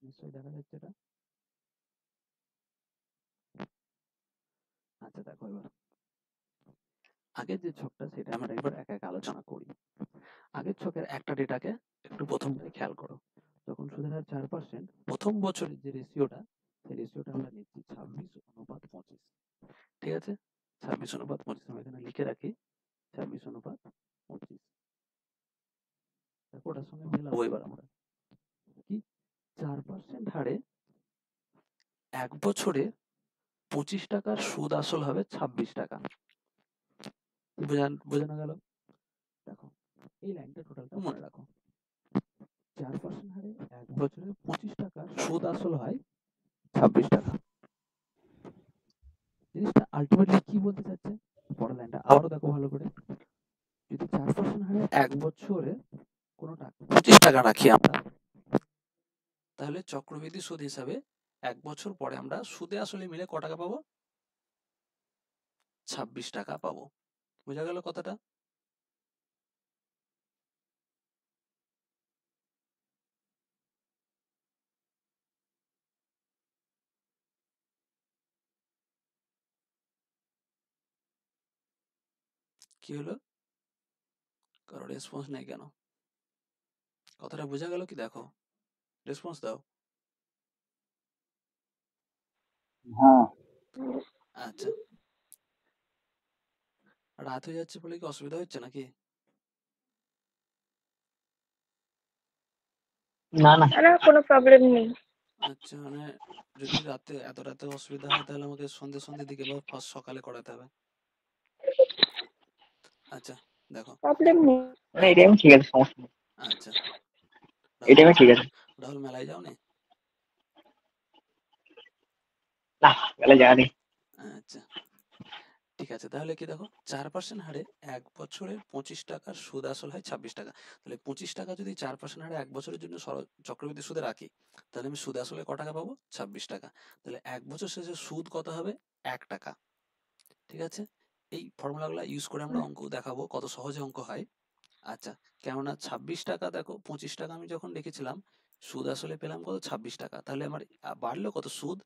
নিশ্চয়ই দেখা যাচ্ছে এটা। আচ্ছা দেখো এবার আগের যে ছকটা সেটা আমরা এবার এক এক আলোচনা করি। আগের ছকের একটা ডেটাকে একটু প্রথমটাই খেয়াল করো। যখন সুদের হার 4%, প্রথম বছরের যে রেশিওটা, সেই রেশিওটা আমরা নিচ্ছি 26:25। ঠিক আছে, 26:25 আমি এখানে লিখে রাখি, 26:25। দেখো ওটার সঙ্গে মেলাবো এবার আমরা কি 4% হারে 1 বছরে 25 টাকার সুদ আসল হবে 26 টাকা। বোঝানো গেল? দেখো এই লাইনটা টোটালটা মনে রাখো, 4% হারে 1 বছরে 25 টাকার সুদ আসল হয় 26 টাকা। জিনিসটা আলটিমেটলি কি বলতে চাচ্ছে, পরের লাইনটা আবারও দেখো ভালো করে। যদি 4% হারে 1 বছরে কোনো টাকা 25 টাকা রাখি আমরা, তাহলে চক্রবৃদ্ধি সুদ হিসাবে 1 বছর পরে আমরা সুদে আসলে মিলে ক টাকা পাবো? 26 টাকা পাবো। বোঝা গেল কথাটা? কি হলো? কারো রেসপন্স নেই কেন? কথাটা বোঝা গেল কি? দেখো রেসপন্স দাও। হ্যাঁ, আচ্ছা, রাত হয়ে যাচ্ছে বলে কি অসুবিধা হচ্ছে নাকি? না না, না, কোনো প্রবলেম নেই। আচ্ছা, মানে যদি রাতে এত রাতে অসুবিধা হয় তাহলে আমাকে সন্ধ্যে দিকে বা ফার্স্ট সকালে করাতে হবে। আচ্ছা দেখো, প্রবলেম নেই। মানে এই টাইমে ঠিক আছে, সমস্যা নেই, আচ্ছা এই রাহুল, টাইমে ঠিক আছে। রাহুল মেলায় যাওনি? না, গেলে যাওয়া নেই। আচ্ছা ঠিক আছে, তাহলে কি দেখো 4% হারে 1 বছরে 25 টাকার সুদ আসল হয় 26 টাকা। তাহলে 25 টাকা যদি 4% হারে 1 বছরের জন্য চক্রবৃদ্ধি সুদে রাখি, তাহলে আমি সুদ আসলে ক টাকা পাবো? 26 টাকা। তাহলে 1 বছর শেষে সুদ কত হবে? 1 টাকা। ঠিক আছে, এই ফর্মুলাগুলো ইউজ করে আমরা অঙ্ক দেখাবো কত সহজে অঙ্ক হয়। আচ্ছা, কেননা 26 টাকা, দেখো 25 টাকা আমি যখন রেখেছিলাম, সুদ আসলে পেলাম কত? 26 টাকা। তাহলে আমার বাড়লো কত? সুদ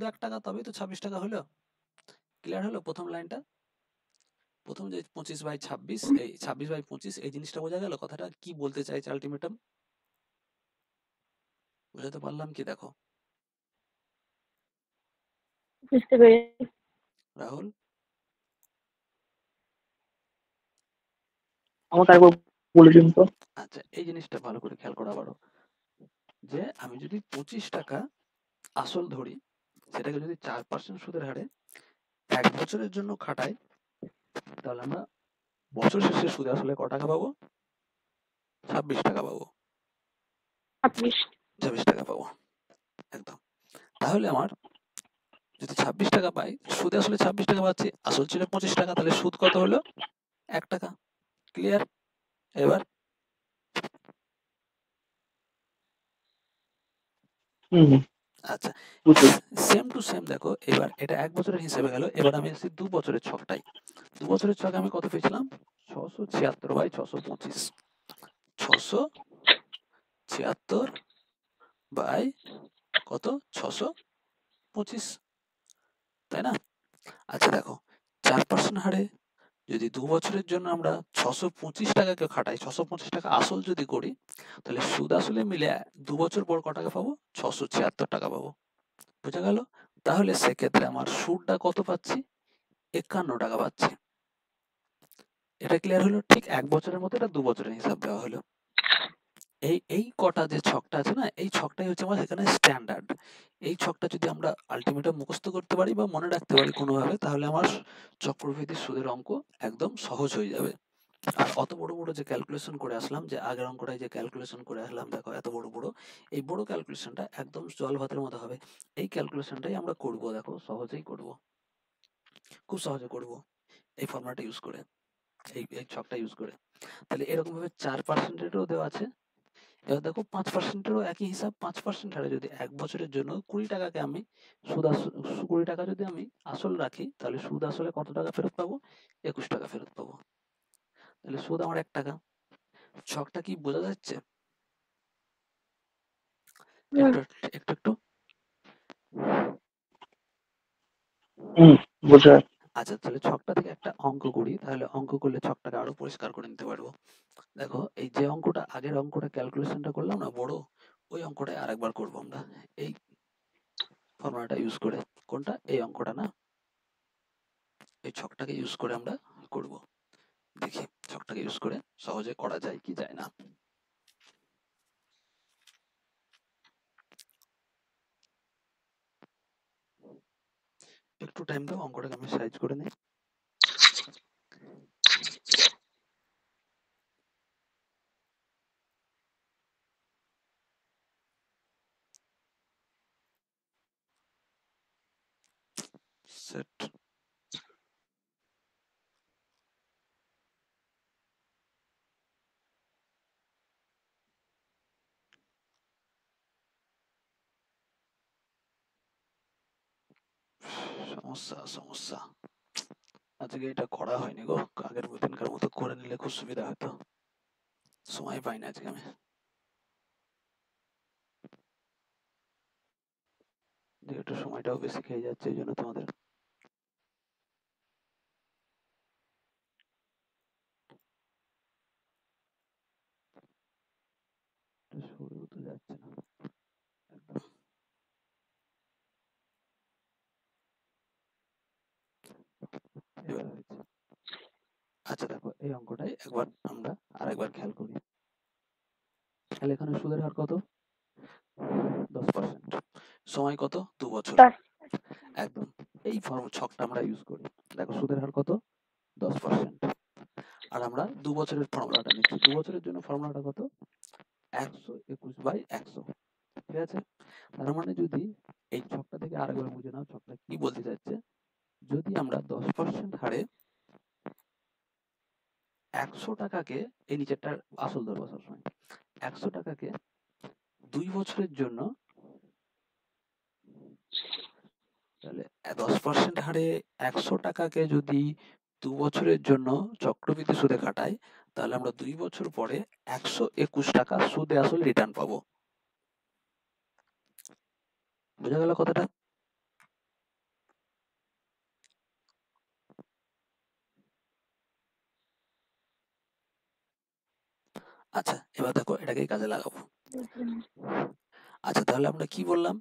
1 টাকা, তবেই তো 26 টাকা হলো। ক্লিয়ার হলো প্রথম লাইনটা? প্রথম যে 25/26, এই 26/25, এই জিনিসটা বোঝা গেল? কথাটা কি বলতে চাইছে আলটিমেটাম? বোঝাতে পারলাম কি? দেখো বুঝতে পেরেছি। রাহুল, আমাকে আরেকবার বলে দিন তো। আচ্ছা এই জিনিসটা ভালো করে খেয়াল করো আবারও, যে আমি যদি 25 টাকা আসল ধরি, সেটাকে যদি 4% সুদের হারে 1 বছরের জন্য খাটাই, তাহলে আমরা বছর শেষে সুদে আসলে ক টাকা পাবো? 26 টাকা পাবো। 26। 26 টাকা পাবো, একদম। তাহলে আমার যদি 26 টাকা পাই, সুদে আসলে 26 টাকা পাচ্ছি, আসল ছিল 25 টাকা, তাহলে সুদ কত হলো? 1 টাকা। ক্লিয়ার? এবার হুম হুম, আচ্ছা, বুঝতে সেম টু সেম দেখো, এবার এটা 1 বছরের হিসেবে গেল। এবার আমি আসছি 2 বছরের ছকটাই। 2 বছরের ছকে আমি কত পেয়েছিলাম? 676/625। 676 কত? 625, তাই না? আচ্ছা দেখো, 4% হারে যদি 2 বছরের জন্য আমরা 625 টাকাকে খাটাই, 625 টাকা আসল যদি করি, তাহলে সুদ আসলে মিলে 2 বছর পর ক টাকা পাবো? 676 টাকা পাবো। বোঝা গেল? তাহলে সেক্ষেত্রে আমার সুদটা কত পাচ্ছি? 51 টাকা পাচ্ছি। এটা ক্লিয়ার হলো? ঠিক 1 বছরের মতো এটা 2 বছরের হিসাব দেওয়া হলো। এই কটা যে ছকটা আছে না, এই ছকটাই হচ্ছে আমার এখানে স্ট্যান্ডার্ড। এই ছকটা যদি আমরা আলটিমেটাম মুখস্থ করতে পারি বা মনে রাখতে পারি কোনোভাবে, তাহলে আমার চক্রবৃদ্ধি সুদের অঙ্ক একদম সহজ হয়ে যাবে। আর অত বড় বড় যে ক্যালকুলেশন করে আসলাম, যে আগের অঙ্কটায় যে ক্যালকুলেশন করে আসলাম, দেখো এত বড় বড়, এই বড় ক্যালকুলেশনটা একদম জল ভাতের মতো হবে। এই ক্যালকুলেশনটাই আমরা করব, দেখো সহজেই করব, খুব সহজে করব এই ফর্মুলাটা ইউজ করে, এই ছকটা ইউজ করে। তাহলে এরকম ভাবে 4%-এরও দেওয়া আছে। এবার দেখো 5%-এরও একই হিসাব। 5% হারে যদি 1 বছরের জন্য 20 টাকাকে আমি সুদ 20 টাকা যদি আমি আসল রাখি, তাহলে সুদ আসলে কত টাকা ফেরত পাবো? 21 টাকা ফেরত পাবো। তাহলে সুদ আমার 1 টাকা। ছকটা কি বোঝা যাচ্ছে? হুম, একটু বুঝতে পারছি। আচ্ছা, তাহলে ছকটা থেকে একটা অঙ্ক করি, তাহলে অঙ্ক করলে ছকটাকে আরো পরিষ্কার করে নিতে পারবো। দেখো, এই যে অঙ্কটা, আগের অঙ্কটা ক্যালকুলেশনটা করলাম না বড়, ওই অঙ্কটাই আরেকবার করবো আমরা এই ফর্মুলাটা ইউজ করে। কোনটা? এই অঙ্কটা না, এই ছকটাকে ইউজ করে আমরা করব। দেখি ছকটাকে ইউজ করে সহজে করা যায় কি যায় না। একটু টাইম দাও, অঙ্কটাকে আমি সাইজ করে নিই। সেট। সমস্যা আজকে এটা করা হয়নি গো, আগের দিনকার মতো করে নিলে খুব সুবিধা হতো। সময় পাই না আজকে আমি। একটু সময়টাও বেশি খেয়ে যাচ্ছে, এই জন্য তোমাদের শুরু তো যাচ্ছে না একদম। এবার হয়েছে। আচ্ছা দেখো, এই অঙ্কটাই একবার আমরা আরেকবার খেয়াল করি। তাহলে এখানে সুদের হার কত? 10%। সময় কত? 2 বছর। 10। একদম। এই ছকটা আমরা ইউজ করি। দেখো সুদের হার কত? 10%। আর আমরা 2 বছরের ফর্মুলাটা নিচ্ছি। 2 বছরের জন্য ফর্মুলাটা কত? 121/100। ঠিক আছে? তার মানে যদি এই ছকটা থেকে আরেকবার বুঝে নাও ছকটা কি বলতে চাচ্ছে। যদি আমরা 10% হারে 100 টাকাকে, এই নিচেরটার আসল ধরবো সবসময়, 100 টাকাকে 2 বছরের জন্য, তাহলে 10% হারে 100 টাকাকে যদি 2 বছরের জন্য চক্রবৃদ্ধি সুদে খাটাই, তাহলে আমরা 2 বছর পরে 121 টাকা সুদে আসল রিটার্ন পাবো। বোঝা গেল কথাটা? আচ্ছা, এবার দেখো এটাকেই কাজে লাগাবো। আচ্ছা, তাহলে আমরা কি বললাম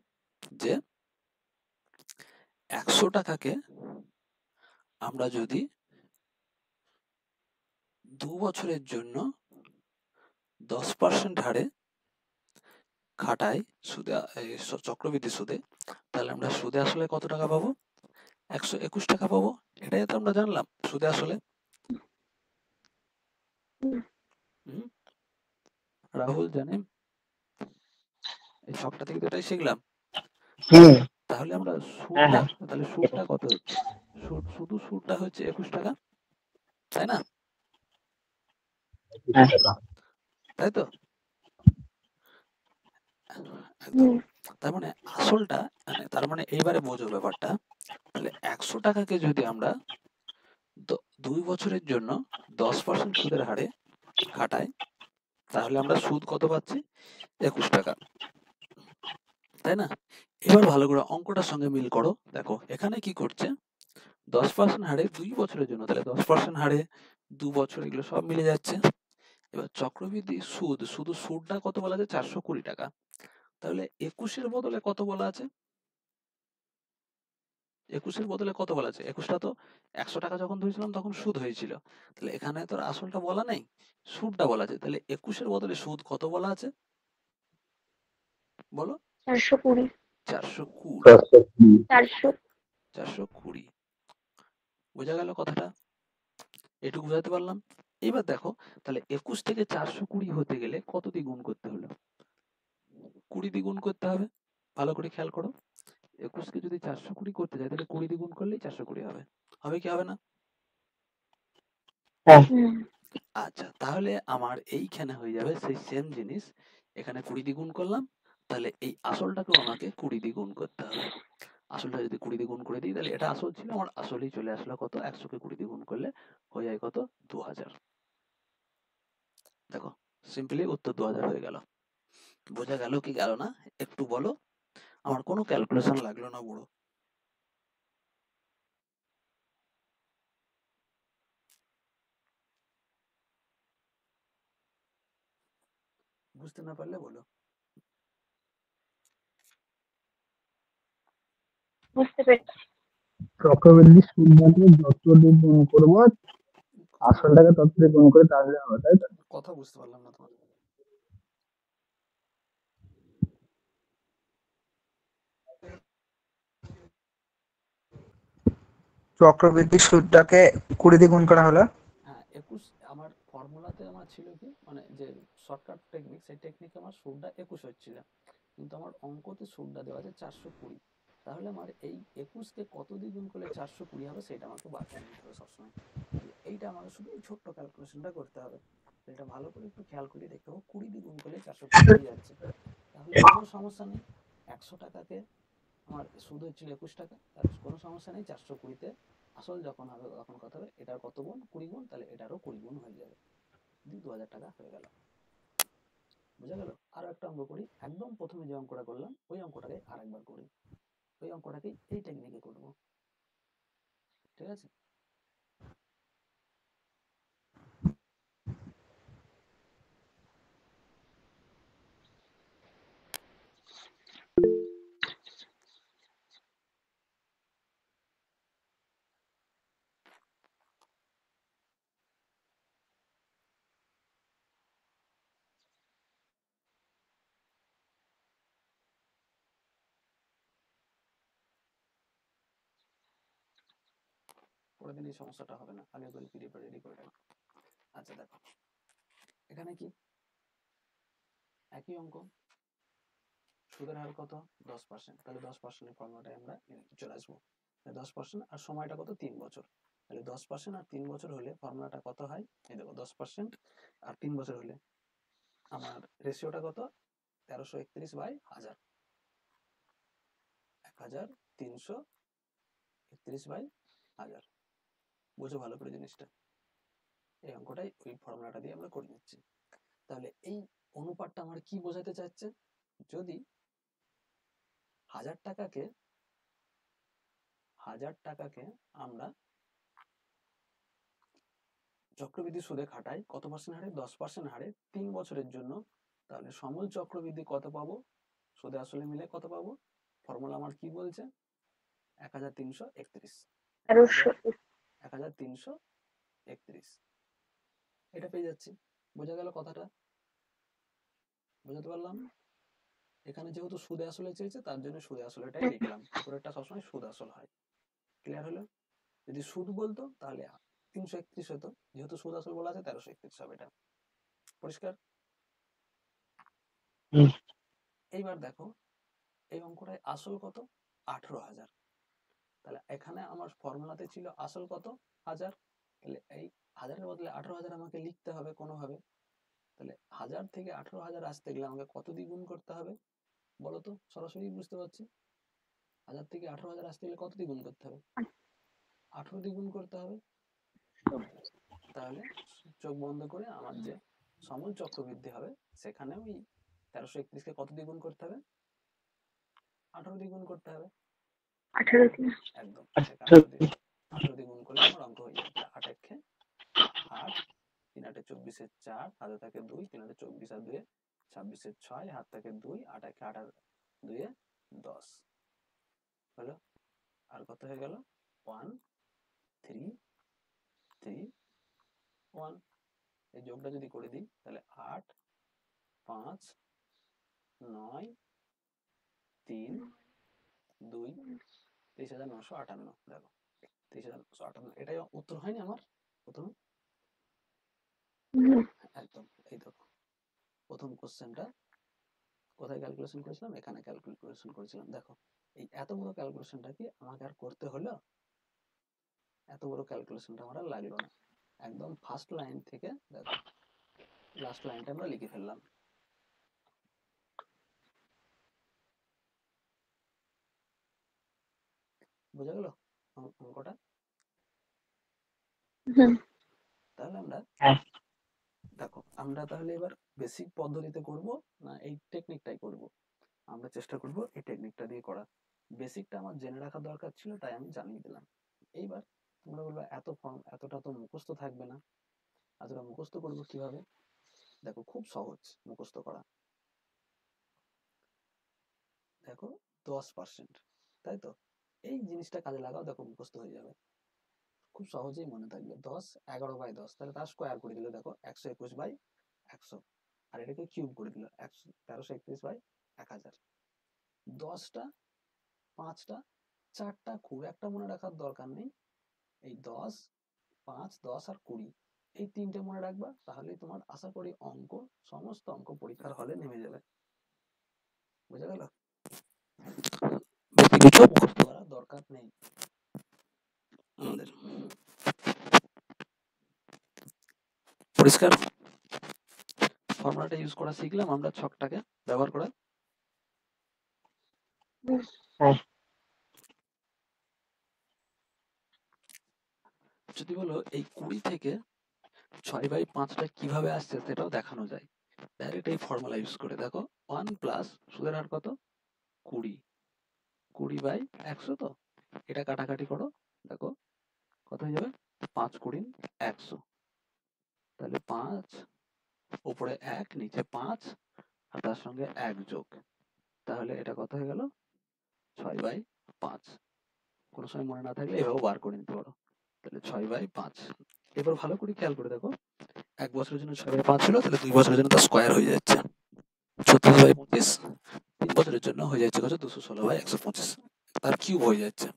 যে 100 টাকাকে আমরা যদি 2 বছরের জন্য 10% হারে খাটাই সুদে, চক্রবৃদ্ধি সুদে, তাহলে আমরা সুদে আসলে কত টাকা পাবো? 121 টাকা পাবো। এটাই তো আমরা জানলাম সুদে আসলে। হুম, রাহুল জানেন, এই ছকটা থেকে তো এটাই শিখলাম। তাহলে আমরা সুদটা, তাহলে সুদটা কত হচ্ছে? শুধু সুদটা হচ্ছে 21 টাকা, তাই না? তাই তো? একদম। তার মানে আসলটা, মানে তার মানে এইবারে বোঝো ব্যাপারটা। তাহলে 100 টাকাকে যদি আমরা 2 বছরের জন্য 10% সুদের হারে খাটাই, তাহলে আমরা সুদ কত পাচ্ছি? 21 টাকা, তাই না? এবার ভালো করে অঙ্কটার সঙ্গে মিল করো। দেখো এখানে কি করছে, 10% হারে 2 বছরের জন্য, তাহলে 10% হারে 2 বছর, এগুলো সব মিলে যাচ্ছে। এবার চক্রবৃদ্ধি সুদ, শুধু সুদটা কত বলা আছে? 420 টাকা। তাহলে 21-এর বদলে কত বলা আছে? 21-এর বদলে কত বলা আছে? 21টা তো 100 টাকা যখন ধরেছিলাম তখন সুদ হয়েছিল। তাহলে এখানে তো আর আসলটা বলা নেই, সুদটা বলা আছে। তাহলে 21-এর বদলে সুদ কত বলা আছে? বলো। 420। 420। 400। 420। বোঝা গেল কথাটা? এটুকু বোঝাতে পারলাম। এবার দেখো, তাহলে 21 থেকে 420 হতে গেলে কত দিয়ে গুণ করতে হলো? 20 দিয়ে গুণ করতে হবে। ভালো করে খেয়াল করো, 21কে যদি 420 করতে যাই, তাহলে 20 দিয়ে গুণ করলেই 420 হবে। হবে কি হবে না? আচ্ছা, তাহলে আমার এইখানে হয়ে যাবে সেই সেম জিনিস। এখানে 20 দিয়ে গুণ করলাম, তাহলে এই আসলটাকেও আমাকে 20 দিয়ে গুণ করতে হবে। আসলটা যদি 20 দিয়ে গুণ করে দিই, তাহলে এটা আসল ছিল, আমার আসলেই চলে আসলো কত? 100কে 20 দিয়ে গুণ করলে হয়ে যায় কত? 2000। দেখো, সিম্পলি উত্তর 2000 হয়ে গেল। বোঝা গেল কি গেল না একটু বলো? আমার কোনো ক্যালকুলেশন লাগলো না বুড়ো। বুঝতে না পারলে বলো। বুঝতে পেরেছি। চক্রবৃদ্ধি সুদটাকে যত দিয়ে গুণ করবো আসলটাকে তত দিয়ে গুণ করে তাহলে হবে, তাই তো? কথা বুঝতে পারলাম না তোমার। চক্রবৃদ্ধি সুদটাকে 20 দিয়ে গুণ করা হলো। হ্যাঁ 21 আমার ফর্মুলাতে আমার ছিল কি মানে যে শর্টকাট টেকনিক, সেই টেকনিকে আমার সুদটা 21 হচ্ছিল, কিন্তু আমার অঙ্কতে সুদটা দেওয়া আছে 420। তাহলে আমার এই 21কে কত দিয়ে গুণ করলে 420 হবে সেটা আমাকে বার করে নিতে হবে সবসময়। তাহলে এইটা আমাকে শুধু এই ছোট্ট ক্যালকুলেশনটা করতে হবে। এটা ভালো করে একটু খেয়াল করে দেখতে হবে, 20 দিয়ে গুণ করলে 420 হয়ে যাচ্ছে। তাহলে কোনো সমস্যা নেই। 100 টাকাকে আমার সুদ হচ্ছিল 21 টাকা, তার কোনো সমস্যা নেই। 420-তে আসল যখন হবে তখন কত হবে, এটার কত গুণ, 20 গুণ, তাহলে এটারও 20 গুণ হয়ে যাবে, দিয়ে 2000 টাকা হয়ে গেল। বুঝা গেল? আরো একটা অঙ্ক করি, একদম প্রথমে যে অঙ্কটা করলাম ওই অঙ্কটাকে আরেকবার করি, ওই অঙ্কটাকে এই টেকনিকে করব। ঠিক আছে? পরের দিন এই সমস্যাটা হবে না, আগে করে পিডিএফ রেডি করে রাখো। আচ্ছা দেখো, এখানে কি একই অঙ্ক, সুদের হার কত 10%, তাহলে 10%-এর ফর্মুলাটাই আমরা চলে আসবো। 10% আর সময়টা কত 3 বছর, তাহলে 10% আর 3 বছর হলে ফর্মুলাটা কত হয়, এই দেখো 10% আর 3 বছর হলে আমার রেশিওটা কত 1331/1000, 1331/1000। বুঝো ভালো করে জিনিসটা, এই অঙ্কটাই ওই ফর্মুলাটা দিয়ে আমরা করে নিচ্ছি। তাহলে এই অনুপাতটা আমার কি বোঝাতে চাচ্ছে, যদি 1000 টাকাকে আমরা চক্রবৃদ্ধি সুদে খাটাই কত পার্সেন্ট হারে, 10% হারে 3 বছরের জন্য, তাহলে সমূল চক্রবৃদ্ধি কত পাবো, সুদে আসলে মিলে কত পাবো, ফর্মুলা আমার কি বলছে 1331, 1331, এটা পেয়ে যাচ্ছি। বোঝা গেল কথাটা? বোঝাতে পারলাম? এখানে যেহেতু সুদে আসলে চেয়েছে তার জন্য সুদে আসলেটাই লিখলাম, উপরেরটা সবসময় সুদ আসল হয়। ক্লিয়ার হলো? যদি সুদ বলতো তাহলে 331 হতো, যেহেতু সুদ আসল বলা আছে 1331 হবে। এটা পরিষ্কার? হুম। এইবার দেখো এই অঙ্কটায় আসল কত 18,000, তাহলে এখানে আমার ফর্মুলাতে ছিল আসল কত 1000, তাহলে এই 1000-এর বদলে 18,000 আমাকে লিখতে হবে কোনোভাবে। তাহলে 1000 থেকে 18,000 আসতে গেলে আমাকে কত দিয়ে গুণ করতে হবে বলো তো, সরাসরি বুঝতে পারছি। 1000 থেকে 18,000 আসতে গেলে কত দিয়ে গুণ করতে হবে, 18 দিয়ে গুণ করতে হবে। তাহলে চোখ বন্ধ করে আমার যে সমূল চক্রবৃদ্ধি হবে সেখানে ওই 1331-কে কত দিয়ে গুণ করতে হবে, 18 দিয়ে গুণ করতে হবে। 18 দিন। একদম, আচ্ছা, 18 দিয়ে গুণ করলে আমার অঙ্ক হয়ে যাবে। তাহলে 8 একে 8, 3 8 24 4, হাতে থাকে 2, 3 8 24 আর 2 26 6, হাত থাকে 2, 8 একে 8 আর 2 10 হলো। আর কত হয়ে গেল 1 3 3 1। এই যোগটা যদি করে দিই তাহলে 8 5 9 3 2 23,958। দেখো 23,958, এটাই উত্তর হয়নি আমার প্রথমে? একদম। এই দেখো প্রথম কোশ্চেনটা কোথায় ক্যালকুলেশন করেছিলাম, এখানে ক্যালকুলেশন করেছিলাম। দেখো এই এত বড় ক্যালকুলেশনটা কি আমাকে আর করতে হলো, এত বড় ক্যালকুলেশনটা আমার আর লাগলো না। একদম ফার্স্ট লাইন থেকে দেখো লাস্ট লাইনটা আমরা লিখে ফেললাম। বোঝা গেল অঙ্কটা? তাহলে আমরা হ্যাঁ। দেখো আমরা তাহলে এবার বেসিক পদ্ধতিতে করব না এই টেকনিকটাই করব? আমরা চেষ্টা করব এই টেকনিকটা দিয়ে করা। বেসিকটা আমার জেনে রাখা দরকার ছিল, তাই আমি জানিয়ে দিলাম। এইবার তোমরা বলবে এত ফর্ম এতটা তো মুখস্থ থাকবে না, এতটা মুখস্থ করবো কিভাবে? দেখো খুব সহজ মুখস্থ করা। দেখো 10%, তাই তো? এই জিনিসটা কাজে লাগাও, দেখো মুখস্থ হয়ে যাবে, খুব সহজেই মনে থাকবে। 10 11/10, তাহলে তার স্কোয়ার করে দিলে দেখো 121/100, আর এটাকে কিউব করে দিল 1331/1000। 10টা 5টা 4টা খুব একটা মনে রাখার দরকার নেই। এই 10 5 10 আর 20 এই তিনটে মনে রাখবা, তাহলেই তোমার আশা করি সমস্ত অঙ্ক পরীক্ষার হলে নেমে যাবে। বুঝা গেল? বেশি কিছু মুখস্থ করার দরকার নেই আমাদের। পরিষ্কার? ফর্মুলাটা ইউজ করা শিখলাম আমরা, ছকটাকে ব্যবহার করা। হ্যাঁ। যদি বলো এই 20 থেকে 6/5টা কিভাবে আসছে সেটাও দেখানো যায় ডাইরেক্ট এই ফর্মুলা ইউজ করে। দেখো 1 প্লাস সুদের হার কত? 20, 20/100, তো এটা কাটাকাটি করো, দেখো কত হয়ে যাবে? 5 20 100, তাহলে 5 উপরে 1 নিচে 5 আর তার সঙ্গে 1 যোগ, তাহলে এটা কত হয়ে গেল? 6/5। কোনো সময় মনে না থাকলে এভাবে বার করে নিতে পারো। তাহলে 6/5। এবার ভালো করে খেয়াল করে দেখো, 1 বছরের জন্য 6/5 ছিল, তাহলে 2 বছরের জন্য তার স্কোয়ার হয়ে যাচ্ছে 36/25। 3 বছরের জন্য হয়ে যাচ্ছে কত? 216/125, তার কিউব হয়ে যাচ্ছে।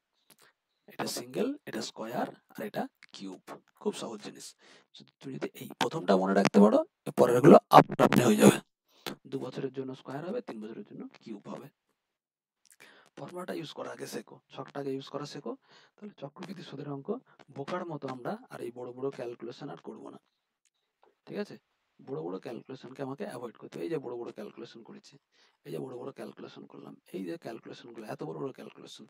এটা সিঙ্গেল, এটা স্কোয়ার, আর এটা কিউব। খুব সহজ জিনিস। তুমি যদি এই প্রথমটা মনে রাখতে পারো, পরের গুলো আপনি হয়ে যাবে। 2 বছরের জন্য স্কোয়ার হবে, 3 বছরের জন্য কিউব হবে। ফর্মুলাটা ইউজ করা আগে শেখো, ছকটাকে ইউজ করা শেখো, তাহলে চক্রবৃদ্ধি সুদের অঙ্ক বোকার মতো আমরা আর এই বড় বড় ক্যালকুলেশন আর করবো না। ঠিক আছে? বড় বড় ক্যালকুলেশনকে আমাকে অ্যাভয়েড করতে হবে। এই যে বড় বড় ক্যালকুলেশন করেছি, এই যে বড় বড় ক্যালকুলেশন করলাম, এই যে ক্যালকুলেশন গুলো, এত বড় বড় ক্যালকুলেশন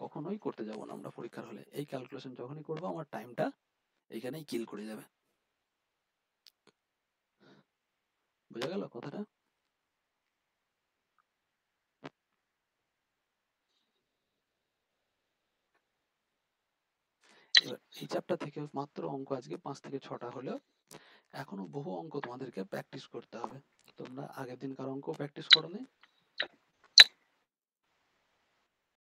কখনোই করতে যাব না আমরা পরীক্ষার হলে। এই ক্যালকুলেশন যখনই করবো আমার টাইমটা এইখানেই কিল করে যাবে। বোঝা গেল কথাটা? এবার এই চ্যাপ্টার থেকে মাত্র অঙ্ক আজকে 5 থেকে 6টা হলেও এখনো বহু অঙ্ক তোমাদেরকে প্র্যাকটিস করতে হবে। তোমরা আগের দিনকার অঙ্ক প্র্যাকটিস করোনি,